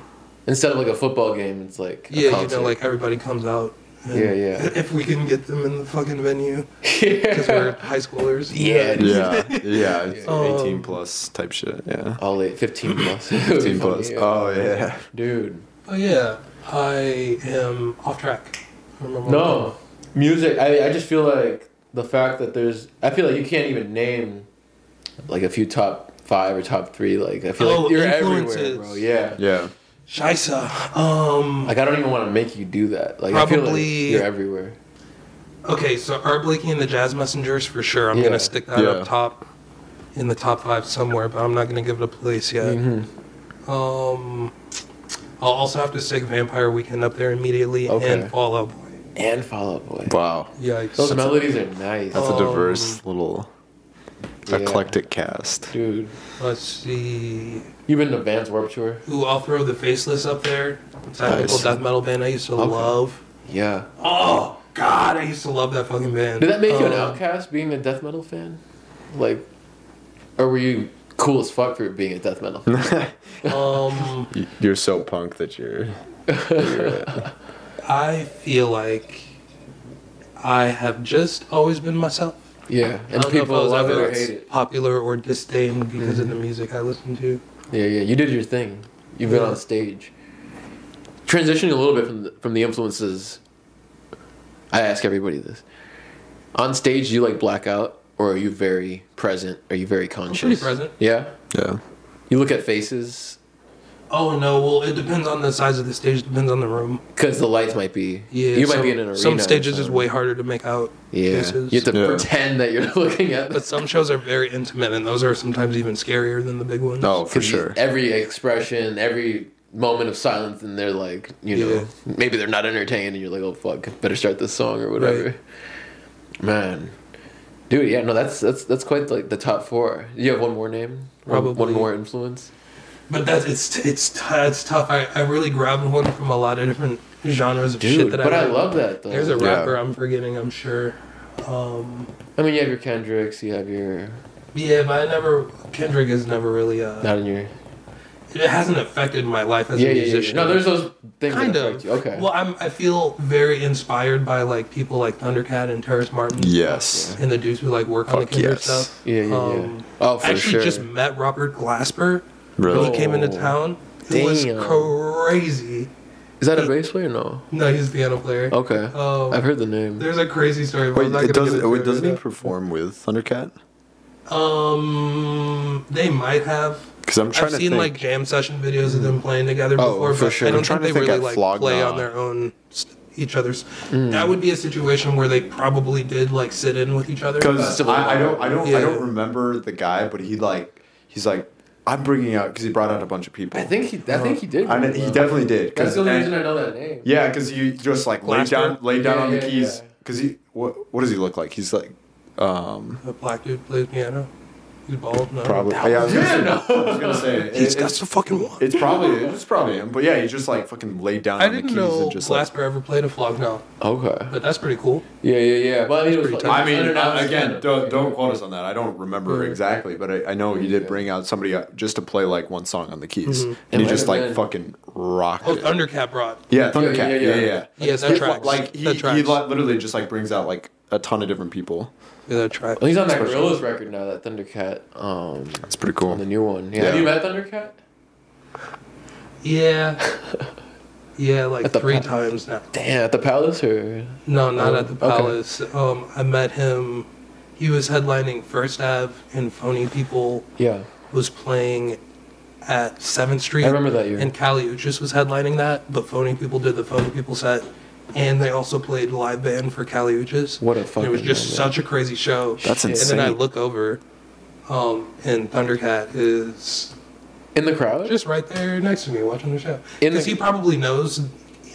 Instead of like a football game, it's like a Yeah, you concert. know, like, everybody comes out. and Yeah, yeah. If we can get them in the fucking venue. Yeah. Because we're high schoolers. Yeah. Yeah. It's Um, 18 plus type shit. Yeah. All 15 plus. 15 plus. Oh, yeah. Dude. Oh, yeah. I am off track. I remember No. Music, I just feel like the fact that I feel like you can't even name like a few top 5 or top 3. Like, I feel like you're everywhere, influences. bro. Yeah. Yeah. Scheisse. Like, I don't even want to make you do that. Like, I Probably- feel like you're everywhere. Okay, so Art Blakey and the Jazz Messengers for sure. I'm Yeah. gonna stick that Yeah. up top in the top 5 somewhere, but I'm not gonna give it a place yet. Mm-hmm. I'll also have to stick Vampire Weekend up there immediately Okay. and Fall Out Boy. And Fall Out Boy. Wow. Yikes. Those melodies are nice. That's a diverse little Yeah. eclectic cast. Dude. Let's see. You've been to Vans Warped Tour? Ooh, I'll throw the Faceless up there. It's that Nice. local death metal band I used to love. Yeah. Oh God, I used to love that fucking band. Did that make you an outcast being a death metal fan? Like, or were you cool as fuck for being a death metal fan? You're so punk that you're I feel like I have just always been myself. Yeah. I And don't know if people I was love it ever or hate it. popular or disdained because of the music I listened to. Yeah, yeah. You did your thing. You've been Yeah. on stage. Transitioning a little bit from the influences, I ask everybody this. On stage, do you like black out? Or are you very present? Are you very conscious? pretty present. Yeah? yeah. You look at faces? Oh no, well it depends on the size of the stage, depends on the room. Because the lights might be... Yeah, you might be in an arena. Some or stages is something. way harder to make out Yeah. faces. You have to Yeah. pretend that you're looking at But some shows are very intimate, and those are sometimes even scarier than the big ones. Oh, for 'cause sure. Every expression, every moment of silence, and they're like, you know, Yeah. maybe they're not entertained, and you're like, oh fuck, better start this song or whatever. Right. Man, dude, yeah, no, that's quite like the top 4. You have one more name, Probably. one more influence. But it's tough. I really grabbed one from a lot of different genres of shit Dude, that but I like. love that though. There's a Yeah. rapper I'm forgetting, I'm sure. I mean, you have your Kendricks, you have your Yeah, but Kendrick is never really not in your it hasn't affected my life as yeah, a yeah, yeah. musician. No, there's those things kind that of. affect you. Okay. Well, I feel very inspired by like people like Thundercat and Terrace Martin. Yes. And the dudes who like work on the Fuck Kendrick yes. stuff. Yeah, yeah, yeah. Oh, for I actually sure. just met Robert Glasper when Really? he came into Oh. town. It was Damn. crazy. Is that a bass player? No. No, he's a piano player. Okay. I've heard the name. There's a crazy story. But Wait, I'm not it gonna doesn't, get into wait, it doesn't he right perform with Thundercat? now. They might have. Because I'm trying I've to seen think. like jam session videos of them playing together Oh, before, for but sure. I don't I'm trying think to they think really at like play Flogna. on their own each other's. That would be a situation where they probably did like sit in with each other. Because Civil I War. don't Yeah. remember the guy, but he's like I'm bringing out because he brought out a bunch of people. I think he did. He definitely did. That's the only and- reason I know that name. Yeah, because you just like laid Glasper? down on the Yeah, keys. yeah. Because he what does he look like? He's like A black dude plays piano. He's bald. No. probably. Yeah, I was gonna say He's got it's the fucking one. it's probably him. But yeah, he just like fucking laid down I on the didn't keys know and just like. Glasper ever played a flog. No, Okay. but that's pretty cool. Yeah, yeah, yeah. But I mean, it was pretty like, tight. I mean, unannounced again, kind of- don't quote us on that. I don't remember Right. exactly, but I know he did bring out somebody just to play like one song on the keys, and It he might just have like been- fucking rocked Oh, it. Thundercat brought. Yeah, Thundercat. Yeah, Yeah, yeah, yeah. yeah. Yeah, that tracks. Like That he tracks. literally just like brings out like a ton of different people. Yeah, that track. Well, he's on that Gorillaz record now, that Thundercat. That's pretty cool. The new one. Yeah. Yeah. Have you met Thundercat? Yeah. Yeah, like At the 3 pa- times now. Damn, at the Palace or? No, not Oh, at the okay. Palace. I met him. He was headlining First Ave, and Phony People Yeah. was playing at 7th Street. I remember that year. And Cali Uchis was headlining that, but Phony People did the Phony People set. And they also played live band for Cali Uchis. What a And fucking it was just man. such a crazy show. That's And then I insane. look over, and Thundercat is In the crowd? just right there next to me watching the show. In Because the- he probably knows.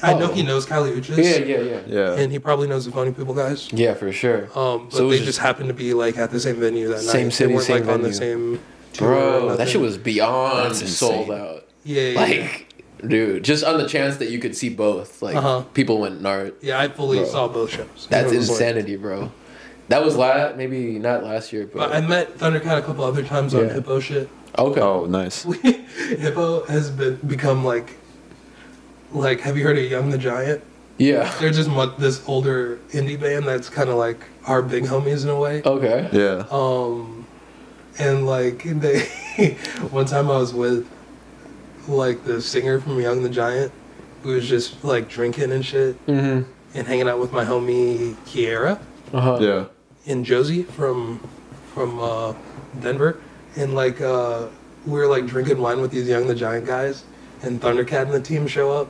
I know Oh. he knows Cali Uchis. Yeah, yeah, yeah. Yeah. And he probably knows the Phony People guys. Yeah, for sure. But So it was they just- just happened to be like at the same venue that Same night. city, they weren't same like on the venue. same tour or Bro, that nothing. shit was beyond That's sold insane. out. Yeah, yeah. Like, Dude, just on the chance that you could see both, like people went nard. Yeah, I fully saw both shows. That's insanity, bro. That was maybe not last year, but I met Thundercat a couple other times on Hippo shit. Okay. Oh, nice. Hippo has become like have you heard of Young the Giant? Yeah. They're just this older indie band that's kind of like our big homies in a way. Okay. Yeah. And like they, one time I was with like the singer from Young the Giant, who was just like drinking and shit, and hanging out with my homie Kiera, Yeah. and Josie from Denver, and like we were like drinking wine with these Young the Giant guys, and Thundercat and the team show up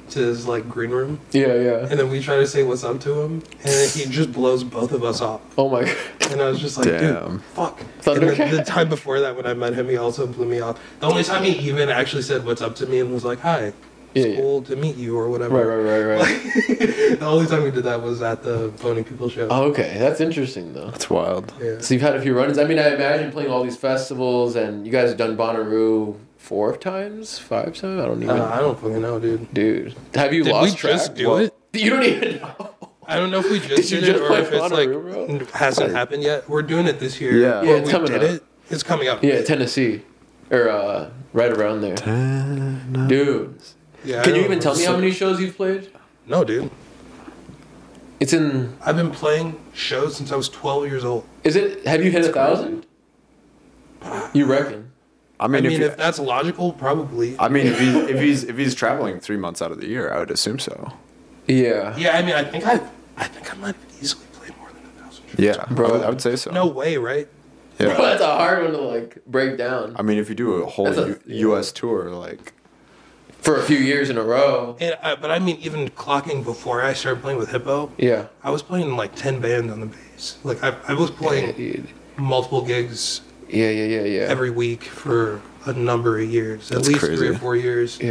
to his like green room. Yeah, yeah. And then we try to say what's up to him, and he just blows both of us off. Oh my god. And I was just like, dude, fuck. Thundercat. And the time before that, when I met him, he also blew me off. The only time he even actually said what's up to me and was like, hi, it's cool to meet you or whatever. Right. Like, the only time we did that was at the Pony People show. Oh, okay, that's interesting though. That's wild. Yeah. So you've had a few run-ins. I mean, I imagine playing all these festivals, and you guys have done Bonnaroo 4 times, 5 times. I don't even. I don't fucking know, dude. Dude, have you Did lost we track? just do it? You don't even know. I don't know if we just Did you did just it or play if it's Bonnaroo, like hasn't happened yet. We're doing it this year. Yeah. Yeah, Or it's we coming did up. it. It's coming up. Yeah, Tennessee, or right around there. Dude, Yeah. can you even tell me how many shows you've played? No, dude. It's in. I've been playing shows since I was 12 years old. Is it? Have you hit 1,000? You reckon? I mean, if that's logical, probably. I mean, if he's traveling 3 months out of the year, I would assume so. Yeah. Yeah, I mean, I think I might have easily played more than 1,000 shows. Yeah, Bro. I would say so. No way, right? Yeah. Bro, that's a hard one to like break down. I mean, if you do a whole U.S. tour, like For a few years in a row. And but I mean, even clocking before I started playing with Hippo, Yeah. I was playing like 10 bands on the bass. Like I was playing Dude. multiple gigs Yeah. every week for a number of years, That's at least crazy. 3 or 4 years. Yeah.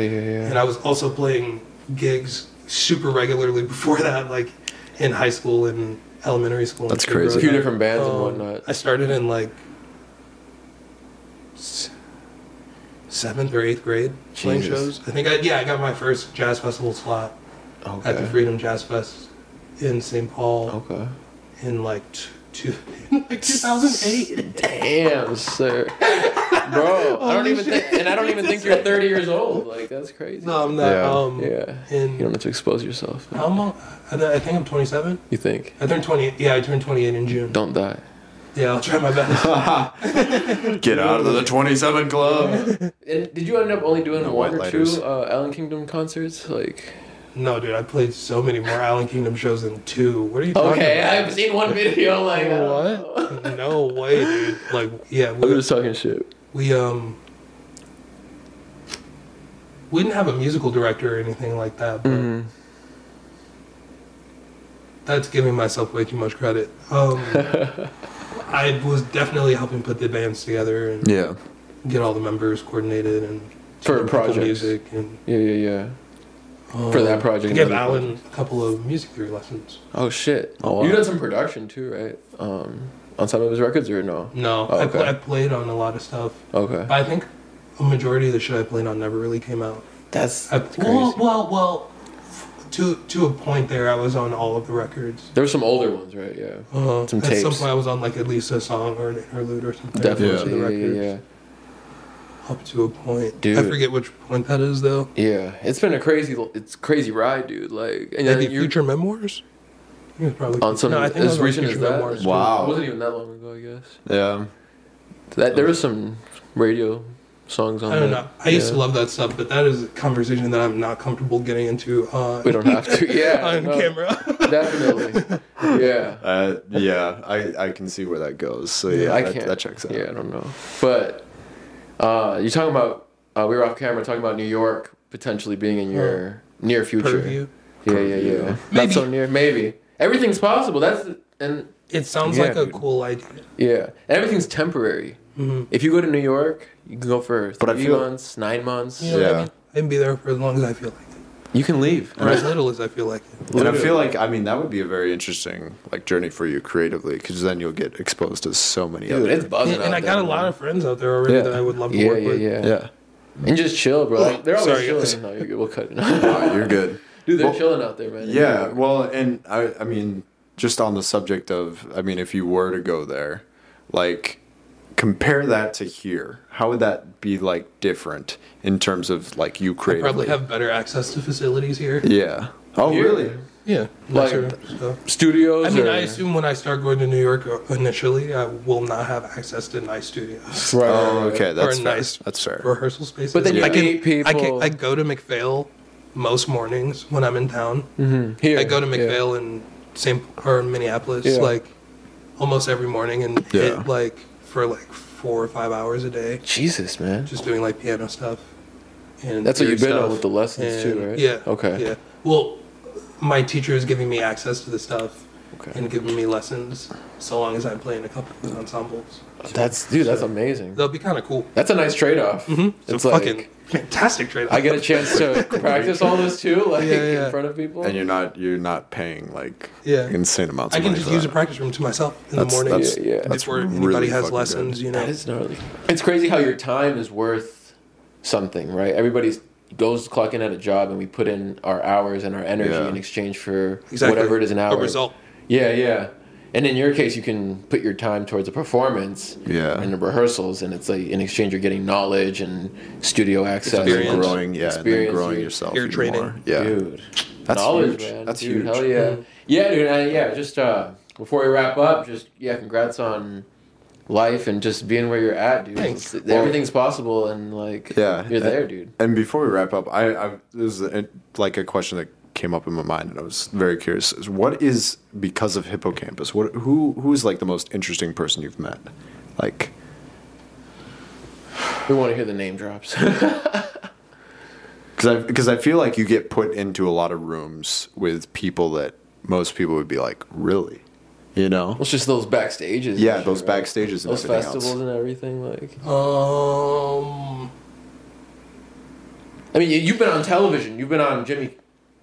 And I was also playing gigs super regularly before that, like in high school and elementary school. That's and shit crazy. A few growing up. different bands and whatnot. I started in like 7th or 8th grade playing Jesus. shows. I think I got my first jazz festival slot at the Freedom Jazz Fest in St. Paul Okay. in like 2008. Damn, sir. Bro, I don't even think you're 30 years old. Like, that's crazy. No, I'm not. Yeah. Yeah. And You don't have to expose yourself. how long? I think I'm 27. You think? I turned 28. Yeah, I turned 28 in June. Don't die. Yeah, I'll try my best. get out of the 27 club. And did you end up only doing No one white or lighters. 2 Allen Kingdom concerts? Like, No, dude, I played so many more Allen Kingdom shows than 2. What are you talking okay, about? I've seen one video. Like, I don't know. What? No way, dude. Like, yeah, I'm just talking shit. we didn't have a musical director or anything like that, but Mm-hmm. that's giving myself way too much credit. I was definitely helping put the bands together and Yeah. get all the members coordinated and For teaching people projects. music and Yeah. For that project. I gave and other Alan a couple of music theory lessons. Oh shit! Oh, wow. You done some production too, right? On some of his records, or no? No, Oh, okay. I played on a lot of stuff, Okay, but I think a majority of the shit I played on never really came out. that's Well, crazy. to a point there, I was on all of the records. There were some older ones, right? Yeah, Some At some tapes. point, I was on like at least a song or an interlude or something. definitely. for the records. Yeah. Up to a point. Dude. I forget which point that is though. Yeah, it's been a crazy ride, dude. Like, and Maybe then you're Future Memoirs. I think it was probably on some No, I think it as was on recent as Future that. Memoirs, too. Wow. It wasn't even that long ago, I guess. Yeah. That there was some radio songs on. I don't that. know. I used to Yeah. love that stuff, but that is a conversation that I'm not comfortable getting into We don't have to. Yeah, on no, camera. Definitely. Yeah. Yeah, I can see where that goes. So yeah, I that, can't. that checks out. Yeah, I don't know. But you're talking about we were off camera talking about New York potentially being in your near future. Purview. Yeah. Not Maybe. so near. Maybe everything's possible. And It sounds Yeah, like a dude. cool idea. yeah, and everything's temporary. Mm-hmm. If you go to New York, you can go for But I 3 feel- months, 9 months. You know what I Yeah. mean? I can be there for as long as I feel like it. You can leave. Or as little as I feel like it. And I feel like, I mean, that would be a very interesting like journey for you creatively, because then you'll get exposed to so many Dude, other. it's buzzing. And out I got there, a lot man. of friends out there already Yeah. that I would love to Yeah, work with. yeah. Yeah. And just chill, bro. Like, they're always Sorry, guys. chilling. No, you're good. We'll cut it. You're good. Dude, they're Well, chilling out there, man. Yeah, well, and I mean, just on the subject of, I mean, if you were to go there, like, compare that to here. How would that be, like, different in terms of, like, you I creatively? probably have better access to facilities here. Yeah. Oh, Here? really? Yeah, Like- nicer stuff. Studios. I mean, or... I assume when I start going to New York initially, I will not have access to nice studios Right, Oh, right, right. okay. That's or fair. nice That's fair. rehearsal spaces. But then you I meet people. I go to McPhail most mornings when I'm in town. Here. I go to yeah. McPhail in Minneapolis Yeah. like almost every morning and Yeah. hit like for like 4 or 5 hours a day, Jesus, man. just doing like piano stuff. And That's what theory you've been on stuff. with the lessons too, And- right? Yeah. Okay. Yeah. Well, my teacher is giving me access to the stuff Okay. and giving me lessons so long as I'm playing a couple of ensembles. That's amazing. That'll be kind of cool. That's a nice trade-off. It's It's a like fucking fantastic trade. I get a chance to practice all this too, like Yeah. in front of people. And you're not paying, like, Yeah. insane amounts I of can money just for use a that. practice room to myself in That's- the morning that's- Yeah, yeah. that's before really anybody has fucking lessons. good. You know. That is gnarly. It's crazy how your time is worth something, right? Everybody goes to clock in at a job, and we put in our hours and our energy Yeah. in exchange for Exactly. whatever it is an hour. A result. Yeah, yeah. And in your case, you can put your time towards a performance Yeah. and the rehearsals, and it's like in exchange you're getting knowledge and studio access, And then Experience. growing, and then Experience, growing dude. yourself. Ear even training. more. Yeah. dude. That's Knowledge, huge. man. That's Dude, huge. Hell yeah. Yeah, dude. And just before we wrap up, congrats on life and just being where you're at, dude. Thanks. Everything's possible, and like, Yeah. you're there, dude. And before we wrap up, there's like a question that came up in my mind, and I was very curious. Is what is, because of Hippocampus? Who is like the most interesting person you've met? Like, We want to hear the name drops. because I feel like you get put into a lot of rooms with people that most people would be like, really, you know? It's just those backstages. Yeah, and those shit, right? backstages and Those everything festivals else. and everything. Like, I mean, you've been on television. You've been on Jimmy.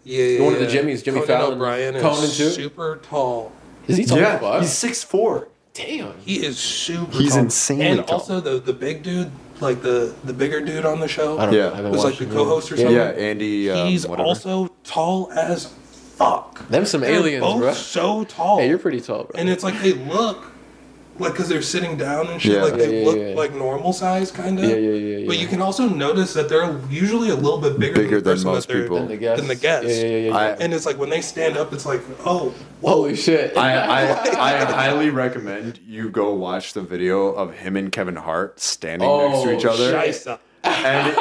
Yeah. One of the Jimmys, Jimmy Conan Fallon, O'Brien Conan is too? super tall. Is he tall as fuck? he's 6'4". Damn. He is super He's tall. insanely and tall. also the big dude, like the bigger dude on the show, I don't Yeah. know. I haven't who's like watched the it. co-host or Yeah. something. Yeah, Andy. He's whatever. also tall as fuck. Them some They're aliens, both bro. so tall. Hey, you're pretty tall, bro. And it's like they look like, because they're sitting down and shit, Yeah. like they Yeah, look yeah. like normal size kind of. Yeah. But you can also notice that they're usually a little bit bigger Bigger than, the than person most that they're, people. Than the guests. Than the guests. Yeah. And it's like when they stand up, it's like, oh, whoa. Holy shit. I highly recommend you go watch the video of him and Kevin Hart standing next to each other. Scheisse. And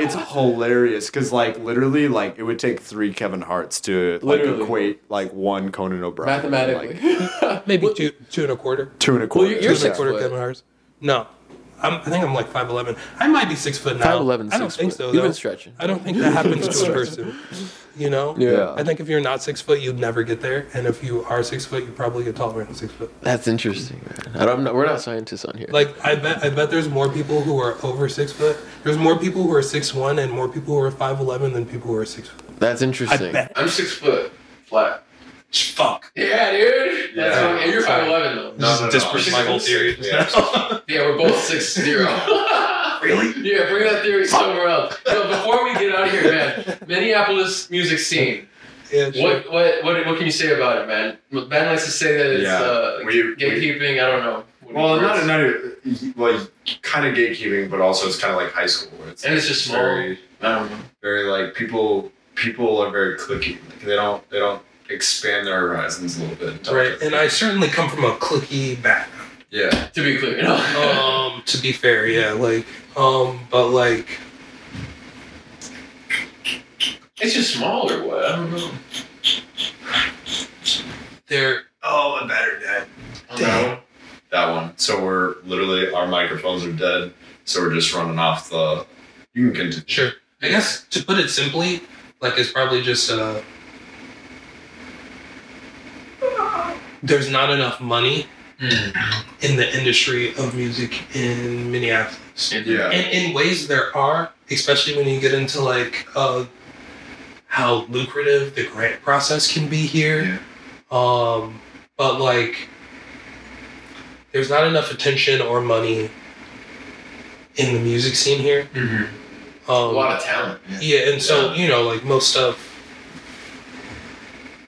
it's hilarious because like literally like it would take 3 Kevin Harts to like Literally. equate like 1 Conan O'Brien. Mathematically. Like, Maybe two and a quarter. 2 and a quarter. Well, you're Two and a 6 quarter foot. Kevin Hart's. No. I think I'm like 5'11". I might be 6 foot now. 5'11", I don't 6 think foot. so. You've though. been stretching. I don't think that happens to a person. You know? Yeah. I think if you're not 6 foot, you'd never get there. And if you are 6 foot, you probably get taller than 6 foot. That's interesting, man. We're not scientists on here. Like I bet there's more people who are over 6 foot. There's more people who are 6'1" and more people who are 5'11" than people who are 6 foot. That's interesting. I bet. I'm 6 foot flat. Fuck. Yeah, dude. Yeah. That's you're 5'11" though. No. Disprove my whole theory. Yeah. Yeah, we're both 6'0". Really? Yeah, bring that theory somewhere else. So before we get out of here, man, Minneapolis music scene. Yeah. Sure. What can you say about it, man? Ben likes to say that it's Yeah, gatekeeping. I don't know. Well, not even like kind of gatekeeping, but also it's kind of like high school. Where And it's just small. very, I don't know. very like people are very cliquey. Like, they don't expand their horizons a little bit. Right. And I certainly come from a cliquey background. Yeah. To be clear, To be fair, yeah, like, but like, it's just small or what? I don't know. they're the better dad. That one. So we're literally our microphones are dead. So we're just running off the. You can continue. Sure. I guess to put it simply, like it's probably just there's not enough money in the industry of music in Minneapolis. Yeah. And in ways there are, especially when you get into like how lucrative the grant process can be here. Yeah. But like there's not enough attention or money in the music scene here. A lot of talent. Yeah, and so, you know, like most stuff,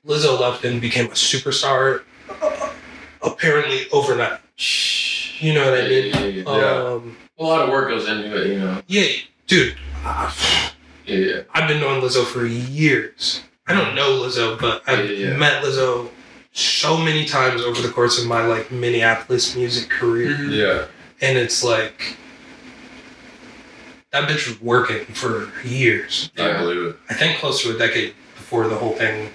Lizzo left and became a superstar apparently overnight. You know what I mean? A lot of work goes into it, you know. Yeah, dude. Yeah. I've been knowing Lizzo for years. I don't know Lizzo, but I've met Lizzo so many times over the course of my like Minneapolis music career. Yeah. And it's like that bitch was working for years. I believe it. I think close to a decade before the whole thing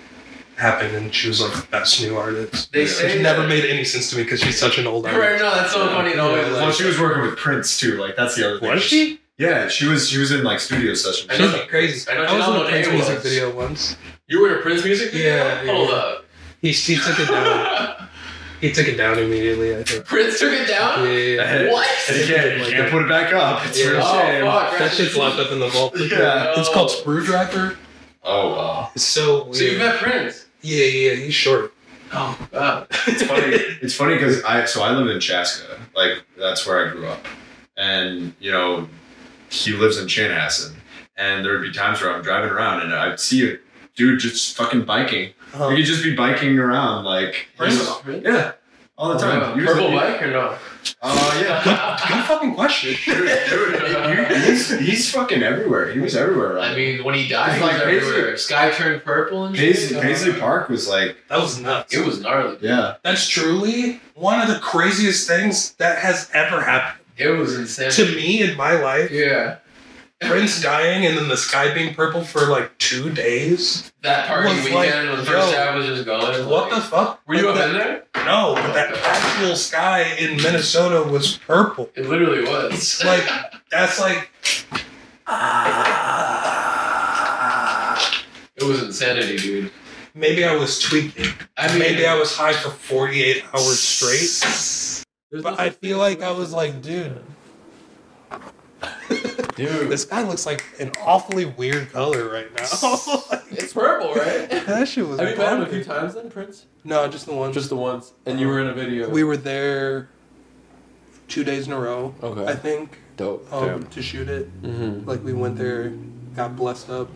happened, and she was like the best new artist. They say it never made any sense to me because she's such an old artist. Right, no, that's so funny. No, Well, she was working with Prince too. Like that's the other thing. Was she? Yeah, she was in like studio sessions. I know She's crazy. I know I was in a what Prince it music was. video once. You were in a Prince music video? Yeah. Hold up. He took it down. He took it down immediately, I think. Prince took it down? Yeah. What? And you can't put it back up. It's real Oh, shame. fuck. That shit's locked up in the vault. Yeah. It's called Screwdriver. Oh wow. It's so weird. So you met Prince? Yeah, he's short. Oh, wow. It's funny. It's funny because I lived in Chaska. Like that's where I grew up, and you know, he lives in Chanhassen, and there would be times where I'm driving around and I'd see a dude just fucking biking. He could just be biking around like Prince? yeah, all the time. He was Purple like- bike or no? yeah. Good fucking question. Dude, he's fucking everywhere. He was everywhere. I mean, when he died, It's he like was everywhere. Sky turned purple and shit. Paisley Park was like, That was nuts. It was gnarly. yeah. That's truly one of the craziest things that has ever happened It was insane. to me in my life. Yeah. Prince dying and then the sky being purple for like 2 days. That party Was weekend like, when the first yo, half was just going. What the fuck? Were you Like up in that- there? No, but that actual sky in Minnesota was purple. It literally was. Like, that's like. It was insanity, dude. Maybe I was tweaking. I mean, Maybe I was high for 48 hours straight. But I feel like I was like, dude, dude, this guy looks like an awfully weird color right now. it's purple, right? That shit was. Have you met him a few bonkers. times then, Prince? No, just the one. Just the once. And you were in a video. We were there 2 days in a row. Okay. I think Dope. to shoot it. Mm-hmm. Like we went there, got blessed up.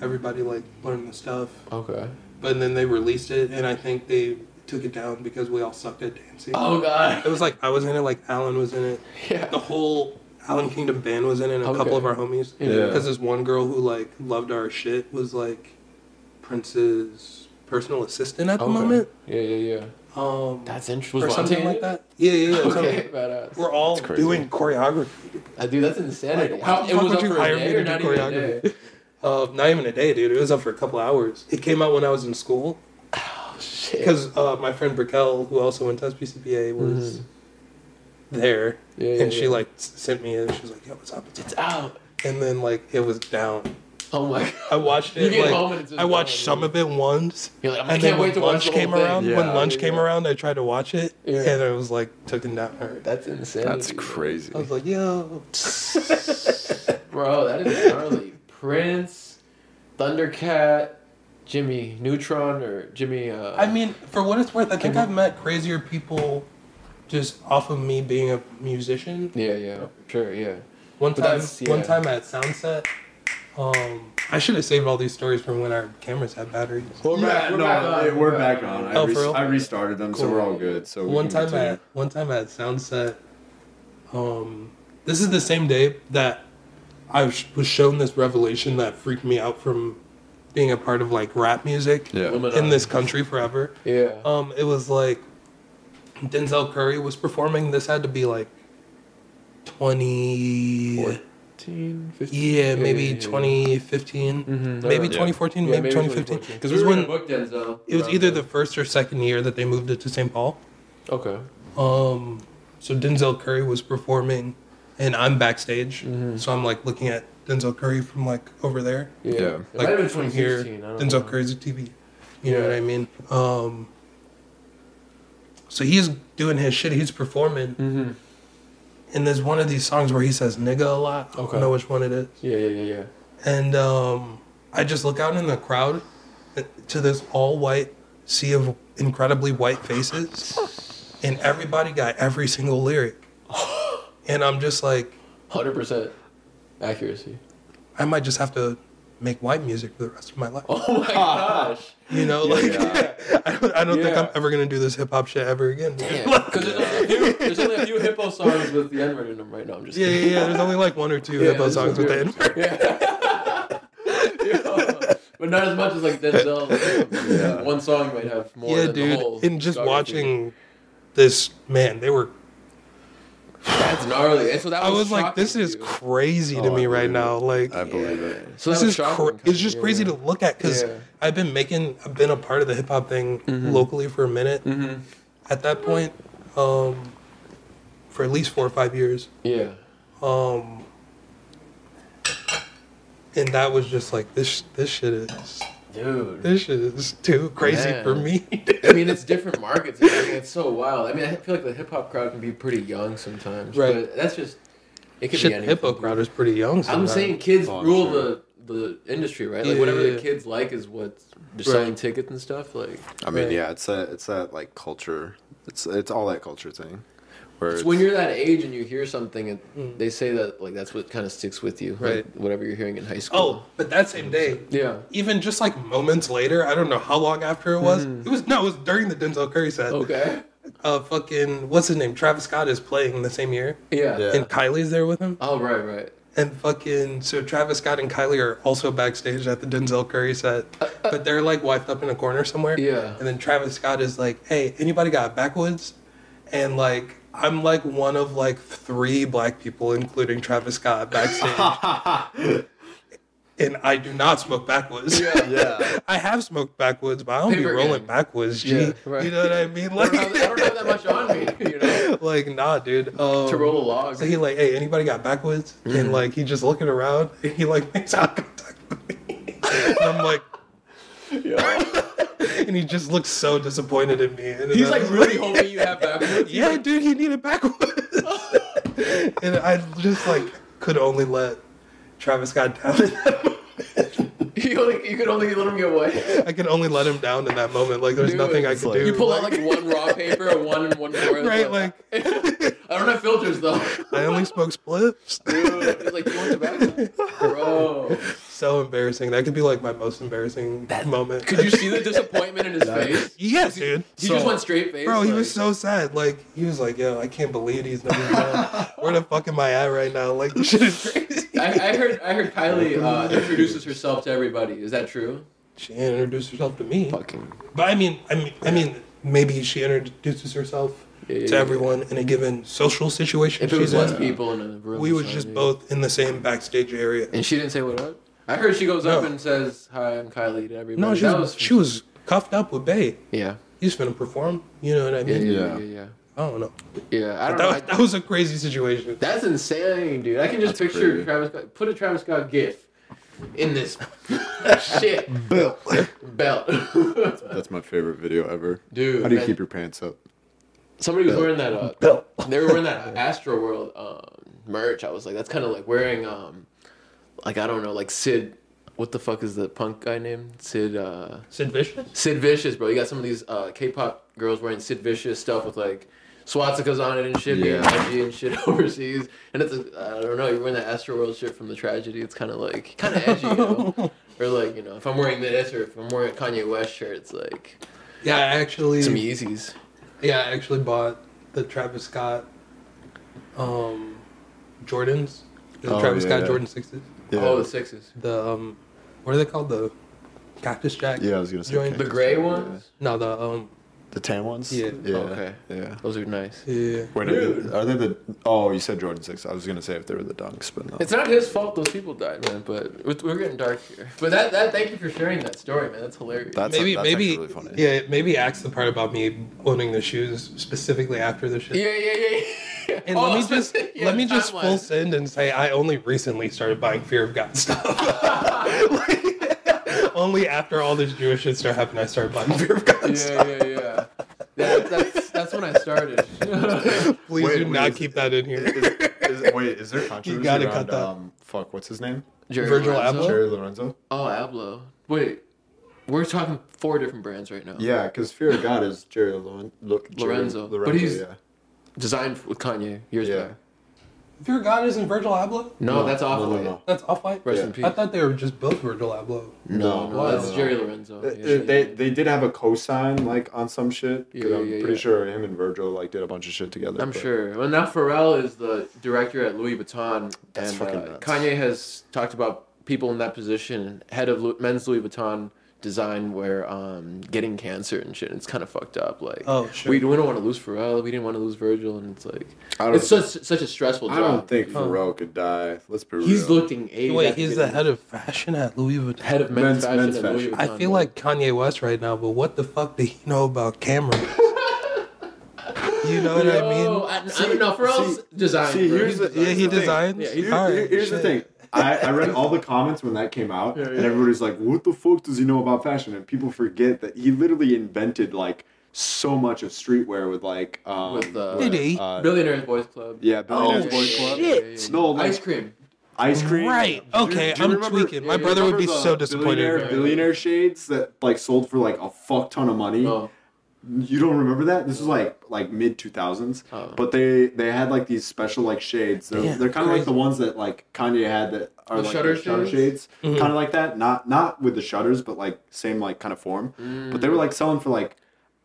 Everybody like learned the stuff. Okay. But then they released it, and I think they took it down because we all sucked at dancing. Oh, God. It was like I was in it, like Alan was in it. Yeah. The whole Alan Kingdom band was in it, and a Okay. couple of our homies. Yeah. Because this one girl who like loved our shit was like Prince's personal assistant at the moment. Yeah. That's interesting. Or something like that. Yeah. Okay, badass. We're all crazy. doing choreography. Dude, that's insanity. Like, How how it was would up you for a hire day me or to not do even a day? choreography? Not even a day, dude. It was up for a couple hours. It came out when I was in school. Oh shit. Because my friend Brickell, who also went to SPCPA, was there. And she like sent me in. She was like, yo, what's up? It's out. And then like it was down. Oh my god. I watched You it. get Like, home and it's just I watched gone, some of it once. You're like, I And can't then wait when to watch lunch the whole came thing. around, Yeah. when lunch came around, I tried to watch it, Yeah. and it was like taken down. That's insanity. That's crazy. I was like, yo. Bro, that is gnarly. Prince, Thundercat, Jimmy Neutron, or Jimmy. I mean, for what it's worth, I think I've met crazier people just off of me being a musician. Yeah, sure, yeah. One But time, that's- one yeah. time at Soundset, I should have saved all these stories from when our cameras had batteries. We're back on. We're back on. Oh, for real? I restarted them, so Cool. we're all good. So we One can time continue. at Soundset, this is the same day that I was shown this revelation that freaked me out from being a part of like rap music Yeah. in this country forever. Yeah. It was like Denzel Curry was performing. This had to be like 20. 14, 15. Yeah, maybe 2015. Mm-hmm. Maybe 2014, maybe 2015. Because It was we were in when a book Denzel. it was either the first or second year that they moved it to St. Paul. Okay. So Denzel Curry was performing, and I'm backstage. So I'm like looking at Denzel Curry from like over there. Yeah. Yeah. It might have been 2016. I don't know. Denzel Curry's a TV. You know what I mean? So he's doing his shit. He's performing. Mm-hmm. And there's one of these songs where he says nigga a lot. I Okay. don't know which one it is. Yeah. And I just look out in the crowd to this all white sea of incredibly white faces. And everybody got every single lyric. And I'm just like, 100% accuracy. I might just have to make white music for the rest of my life. Oh my gosh. You know, like I don't think I'm ever gonna do this hip hop shit ever again. Because there's only a few hippo songs with the N-word in them right now. I'm just kidding. There's only like 1 or 2 hippo songs with the N-word. But not as much as like Denzel. One song might have more than the whole. And just watching this, man, they were. That's gnarly. And so that was I was like, this is crazy to me right now. Like, I believe it. So this is it's just crazy to look at because I've been a part of the hip hop thing locally for a minute. At that point, for at least 4 or 5 years. Yeah. And that was just like this shit is. Dude. This shit is too crazy for me. I mean, it's different markets. I mean, it's so wild. I mean, I feel like the hip hop crowd can be pretty young sometimes. Right. But that's just, it could Shit, be anything. the hippo crowd is pretty young sometimes. I'm saying kids rule the industry, right? Like, whatever the kids like is what they're selling tickets and stuff. Like, I mean, it's that like culture. It's all that culture thing. It's when you're that age and you hear something and they say that like that's what kind of sticks with you, right? Like, whatever you're hearing in high school. Oh, but that same day, even just like moments later, I don't know how long after it was. It was during the Denzel Curry set. Okay. Fucking what's his name? Travis Scott is playing the same year. Yeah. And Kylie's there with him. Oh right. And fucking so Travis Scott and Kylie are also backstage at the Denzel Curry set, but they're like wiped up in a corner somewhere. Yeah. And then Travis Scott is like, "Hey, anybody got backwoods?" And like. I'm like one of like 3 black people, including Travis Scott, backstage. And I do not smoke backwoods. Yeah. I have smoked backwoods, but I don't be rolling backwoods, G. Yeah, right. You know what I mean? Like, I don't have that much on me, you know? Like, nah, dude. To roll a log. So he like, hey, anybody got backwoods? And like, he just looking around, and he like makes eye contact with me. And I'm like, and he just looks so disappointed in me. And he's like really hoping you have backwoods. Yeah, dude, he needed backwoods. And I just like could only let Travis Scott down in that moment. You could only let him get away. I could only let him down in that moment. Like there's nothing I could do. You pull out like 1 raw paper and 1 and 1 more. Right, like I don't have filters though. I only smoke spliffs. Dude, he's like, you want tobacco? Bro. So embarrassing. That could be like my most embarrassing moment. Could you see the disappointment in his face? Yes, dude. He just went straight face. Bro, he was so sad. Like, he was like, yo, I can't believe these numbers, man. Where the fuck am I at right now? Like, this shit is crazy. I heard Kylie introduces herself to everybody. Is that true? She introduced herself to me. Fucking. But I mean, maybe she introduces herself to everyone in a given social situation. If it was less people in a room. We were just both in the same backstage area. And she didn't say what up? I heard she goes up and says, "Hi, I'm Kylie" to everybody. No, she was cuffed up with Bay. Yeah. He's finna perform. You know what I mean? Yeah. I don't know. Yeah, I don't know. That was a crazy situation. That's insane, dude. I can just picture Travis Scott. Put a Travis Scott gif in this shit. Belt. That's my favorite video ever. Dude. How do you keep your pants up? Somebody was wearing that. Belt. They were wearing that Astro World merch. I was like, that's kind of like wearing like I don't know, like Sid. What the fuck is the punk guy named? Sid Vicious? Sid Vicious, bro. You got some of these K-pop girls wearing Sid Vicious stuff with like swastikas on it and shit, being edgy and shit overseas. And it's I don't know, you're wearing that Astro World shit from the Tragedy. It's kind of edgy, you know? Or like, you know, if I'm wearing this or if I'm wearing a Kanye West shirt, it's like Yeah, I actually some Yeezys. Yeah, I actually bought the Travis Scott Jordans. The Travis Scott Jordan 6s. Yeah. Oh, the 6s. The what are they called? The Cactus Jack. Yeah, I was gonna say joint? The gray ones. No, the tan ones. Yeah. Okay. Yeah. Those are nice. Yeah. Wait, are they the? Oh, you said Jordan 6. I was gonna say if they were the Dunks, but no. It's not his fault those people died, man. But we're getting dark here. But that thank you for sharing that story, man. That's hilarious. That's maybe really funny. Yeah, maybe ask the part about me owning the shoes specifically after the shit. Yeah. And let me just full send and say I only recently started buying Fear of God stuff. Only after all this Jewish shit started happening, I started buying Fear of God stuff. Yeah. That's when I started. Please do not keep that in here. Is there controversy You gotta around, cut that. fuck, what's his name? Virgil Abloh? Jerry Lorenzo? Oh, Abloh. Wait, we're talking 4 different brands right now. Yeah, because Fear of God is Jerry Lorenzo. But he's designed with Kanye years back. Fear God isn't Virgil Abloh? No, that's Off-White. No. That's Off-White? Rest in peace. I thought they were just both Virgil Abloh. No, that's Jerry Lorenzo. They did have a cosign like on some shit. 'Cause Yeah, I'm yeah, pretty yeah. sure him and Virgil like did a bunch of shit together. I'm but- sure. Well, now Pharrell is the director at Louis Vuitton, That's and fucking nuts. Kanye has talked about people in that position, head of men's Louis Vuitton design, where getting cancer and shit. It's kind of fucked up. Like, Oh, sure. we don't want to lose Pharrell. We didn't want to lose Virgil, and it's like I don't it's such a stressful job. I don't think Pharrell could die. Let's be real. He's looking age. Wait, after he's the getting- head of fashion at Louis Vuitton? head of men's fashion men's at Louis fashion. Vuitton. I feel like Kanye West right now, but what the fuck do he know about cameras? You know what I mean? I don't know. Pharrell's design. see, bro. here's He's the- Yeah, he the thing. designs. Yeah, he's- Alright, Here's the shit. thing. I read all the comments when that came out, and everybody's like, "What the fuck does he know about fashion?" And people forget that he literally invented like so much of streetwear with like With, Did he? Billionaires Boys Club. yeah, Billionaires Oh, Boys Club. shit. No, like Ice cream. ice cream. Right. Okay, Do you I'm remember- tweaking. My do you brother would be remember so the disappointed. Billionaire shades that like sold for like a fuck ton of money. Oh. You don't remember that? This was like mid 2000s. Oh. But they had like these special like shades. They're, Damn, they're kind of like crazy. the ones that like Kanye had that are The like shutter the shutter shades? shades. Kind of like that. Not with the shutters, but like same like kind of form. But they were like selling for like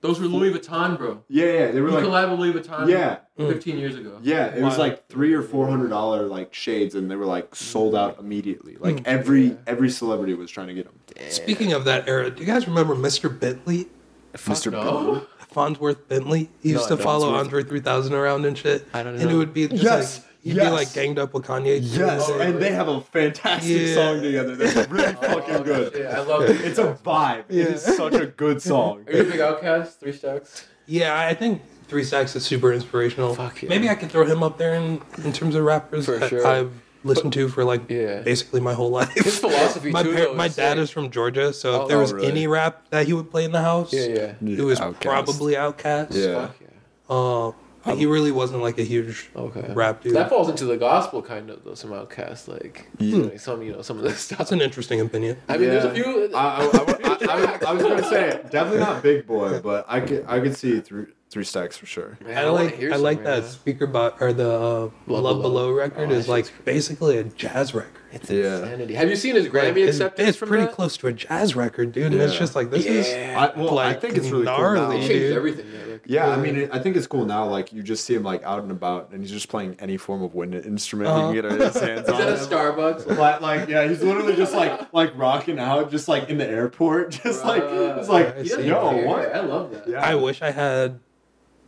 Those were Louis Vuitton, bro. yeah, they were You like collab with Louis Vuitton. yeah. 15 years ago. Yeah, it was Wow. like $300 or $400 like shades, and they were like sold out immediately. Like every celebrity was trying to get them. Speaking of that era, do you guys remember Mr. Bentley? Mr. No. Farnsworth Bentley? He used to follow Andre 3000 around and shit. I don't And know. it would be just Yes, like, he'd be yes. like ganged up with Kanye. Yes, and they have a fantastic Yeah. song together. That's really fucking good. Yeah, I love it. It's a vibe. It is such a good song. Are you a big Outkast? 3 Stacks? Yeah, I think 3 Stacks is super inspirational. Fuck yeah. Maybe I could throw him up there in terms of rappers For that sure. I've listened to for like Yeah. basically my whole life. His philosophy, my too, though, my is dad sick. is from Georgia, so Oh, if there was really? any rap that he would play in the house, Yeah. it was Outkast. probably Outkast. Yeah. Fuck yeah. But he really wasn't like a huge Okay. rap dude. That falls into the gospel kind of though. Some Outkast, like some of this stuff. That's an interesting opinion. I mean, there's a Yeah. few. I was gonna say definitely not Big Boy, but I could see three stacks for sure. Man, I wanna like hear I some like right that now. speaker or the Love Below record Oh, is that like shit's crazy. basically a jazz record. It's Yeah. insanity. Have you seen his Grammy It's, acceptance it's from pretty that? close to a jazz record, dude. And it's Yeah. just like this is Yeah. I like think it's really gnarly, cool now. It changed dude. everything. That record. Yeah, I mean, I think it's cool now. Like you just see him like out and about, and he's just playing any form of wind instrument he can get his hands He's on. at a Starbucks. Like yeah, he's literally just like rocking out, just like in the airport, just like it's like I He see. doesn't yo care. what? I love that. Yeah, I wish I had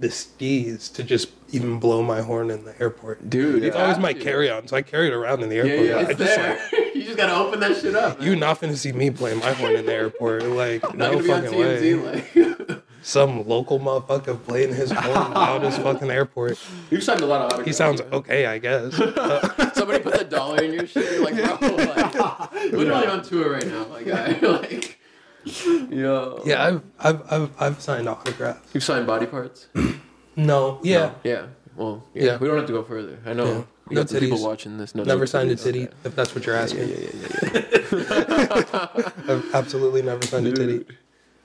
the steez to just even blow my horn in the airport. Dude, It's always my carry-on, so I carry it around in the Yeah, airport. yeah, I it's just there. like, You just gotta open that shit up. you're not gonna see me playing my horn in the airport. Like, Not no gonna be on fucking way. TMZ. Like, Some local motherfucker playing his horn loud as fucking airport. you've signed a lot of autographs. He sounds man. okay, I guess. Somebody put a dollar in your shit. You're like, bro, like, literally on tour right now, my guy. Like, yo. Yeah, I've signed autographs. You've signed body parts. No, yeah, Yeah. Well, yeah. Yeah. We don't have to go further. I know. Yeah. We No got some people titties. watching this. No, never no signed a titties. titty. Okay. If that's what you're asking, Yeah. I've absolutely never signed a titty.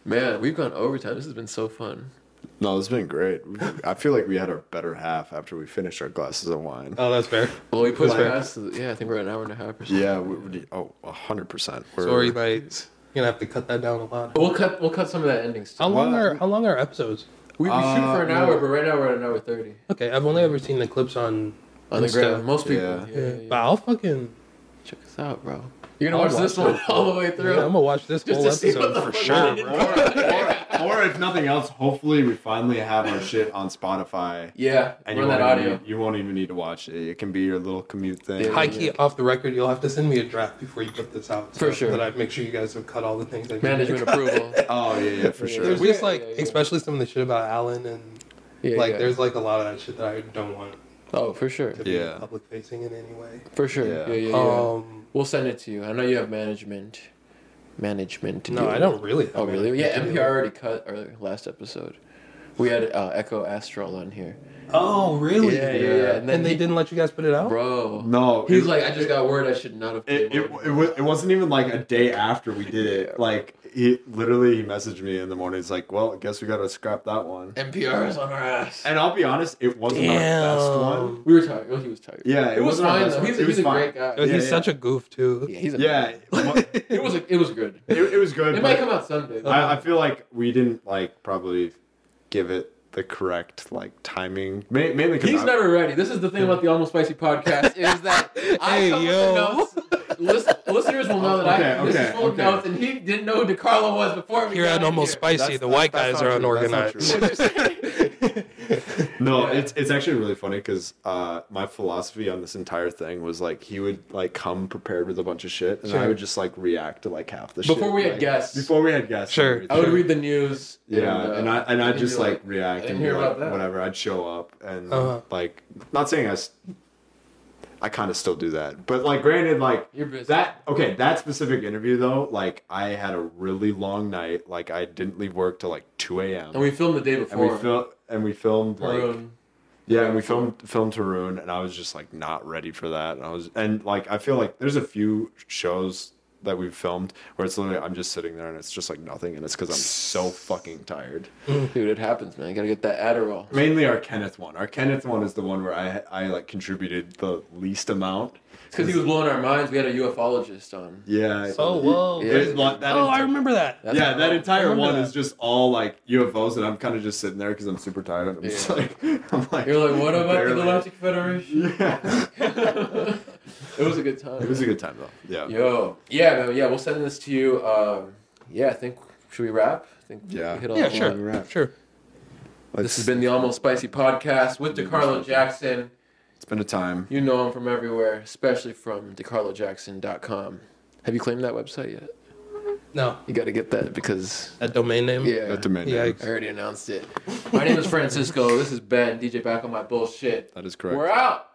Man, we've gone overtime. This has been so fun. no, it's been great. I feel like we had our better half after we finished our glasses of wine. Oh, that's fair. Well, we put That's fair. past. Yeah, I think we're at an hour and a half or something. Yeah, 100%. Sorry, mate. You're gonna have to cut that down a lot. But we'll cut some of that ending stuff. How long are episodes? We shoot for an hour, but right now we're at an hour 30. Okay, I've only ever seen the clips on On the Insta. ground. Most people. Yeah. Yeah. But I'll fucking. Check us out, bro. You're gonna I'll watch this watch one all the way through. Yeah, I'm gonna watch this Just whole to see what episode the for fuck sure, we bro. or if nothing else, hopefully we finally have our shit on Spotify. Yeah, And run that audio. You won't even need to watch it. It can be your little commute thing. Yeah. High key, off the record, you'll have to send me a draft before you put this out. For sure. That I make sure you guys have cut all the things. That Management approval. Oh yeah, for sure. There's We- just like, yeah. especially some of the shit about Alan and Yeah, like, yeah. there's like a lot of that shit that I don't want Oh, for sure. to be Yeah. public facing in any way. For sure. Yeah. Yeah. We'll send it to you. I know you have management. To No, do I it. don't really. Oh, really? Yeah, NPR already cut our last episode. We had Echo Astral on here. Oh, really? Yeah. And then they didn't let you guys put it out? Bro. No. He was like, I just got word I should not have. It wasn't even like a day after we did it. Like, he messaged me in the morning. He's like, well, I guess we got to scrap that one. NPR is on our ass. And I'll be honest, it wasn't our best one. We were tired. Well, he was tired. Yeah, it was fine though. He's a great guy. He's such a goof too. Yeah, he's a it was good. It was good. It might come out Sunday. I feel like we didn't like probably give it the correct like timing. Mainly because he's never ready. This is the thing about the Almost Spicy podcast is that I come with the notes. Listeners will know that this is full of notes, and he didn't know who DeCarlo was before we Here at Almost Spicy, the white guys are unorganized. No, it's actually really funny because my philosophy on this entire thing was like he would like come prepared with a bunch of shit, and I would just like react to like half the shit. Before we had guests. Sure. I would read the news. Yeah, and I'd just like react and hear be about like that. whatever. I'd show up and like not saying I kind of still do that, but like granted, like you're busy. that specific interview though, like I had a really long night. Like I didn't leave work till like 2 a.m. And we filmed the day before. And we filmed Haroon. like yeah, and we filmed Haroon, and I was just like not ready for that. And like I feel like there's a few shows that we've filmed where it's literally I'm just sitting there and it's just like nothing, and it's because I'm so fucking tired. Dude, it happens, man. You gotta get that Adderall. Mainly our Kenneth one. Our Kenneth one is the one where I like contributed the least amount. It's because he was blowing our minds. We had a ufologist on. Yeah. Oh, whoa. I remember that. That entire one is just all like UFOs, and I'm kind of just sitting there because I'm super tired. And I'm just like, you're like, what about the Galactic Federation? Yeah. It was a good time. It was a good time though. Yeah. Man. Yeah, we'll send this to you. I think should we wrap? I think we hit all Sure. This has been the Almost Spicy podcast with DeCarlo Jackson. It's been a time. You know him from everywhere, especially from DeCarloJackson.com. Have you claimed that website yet? No. You got to get that because... That domain name? Yeah. That domain name. I already announced it. My name is Francisco. This is Ben. DJ back on my bullshit. That is correct. We're out.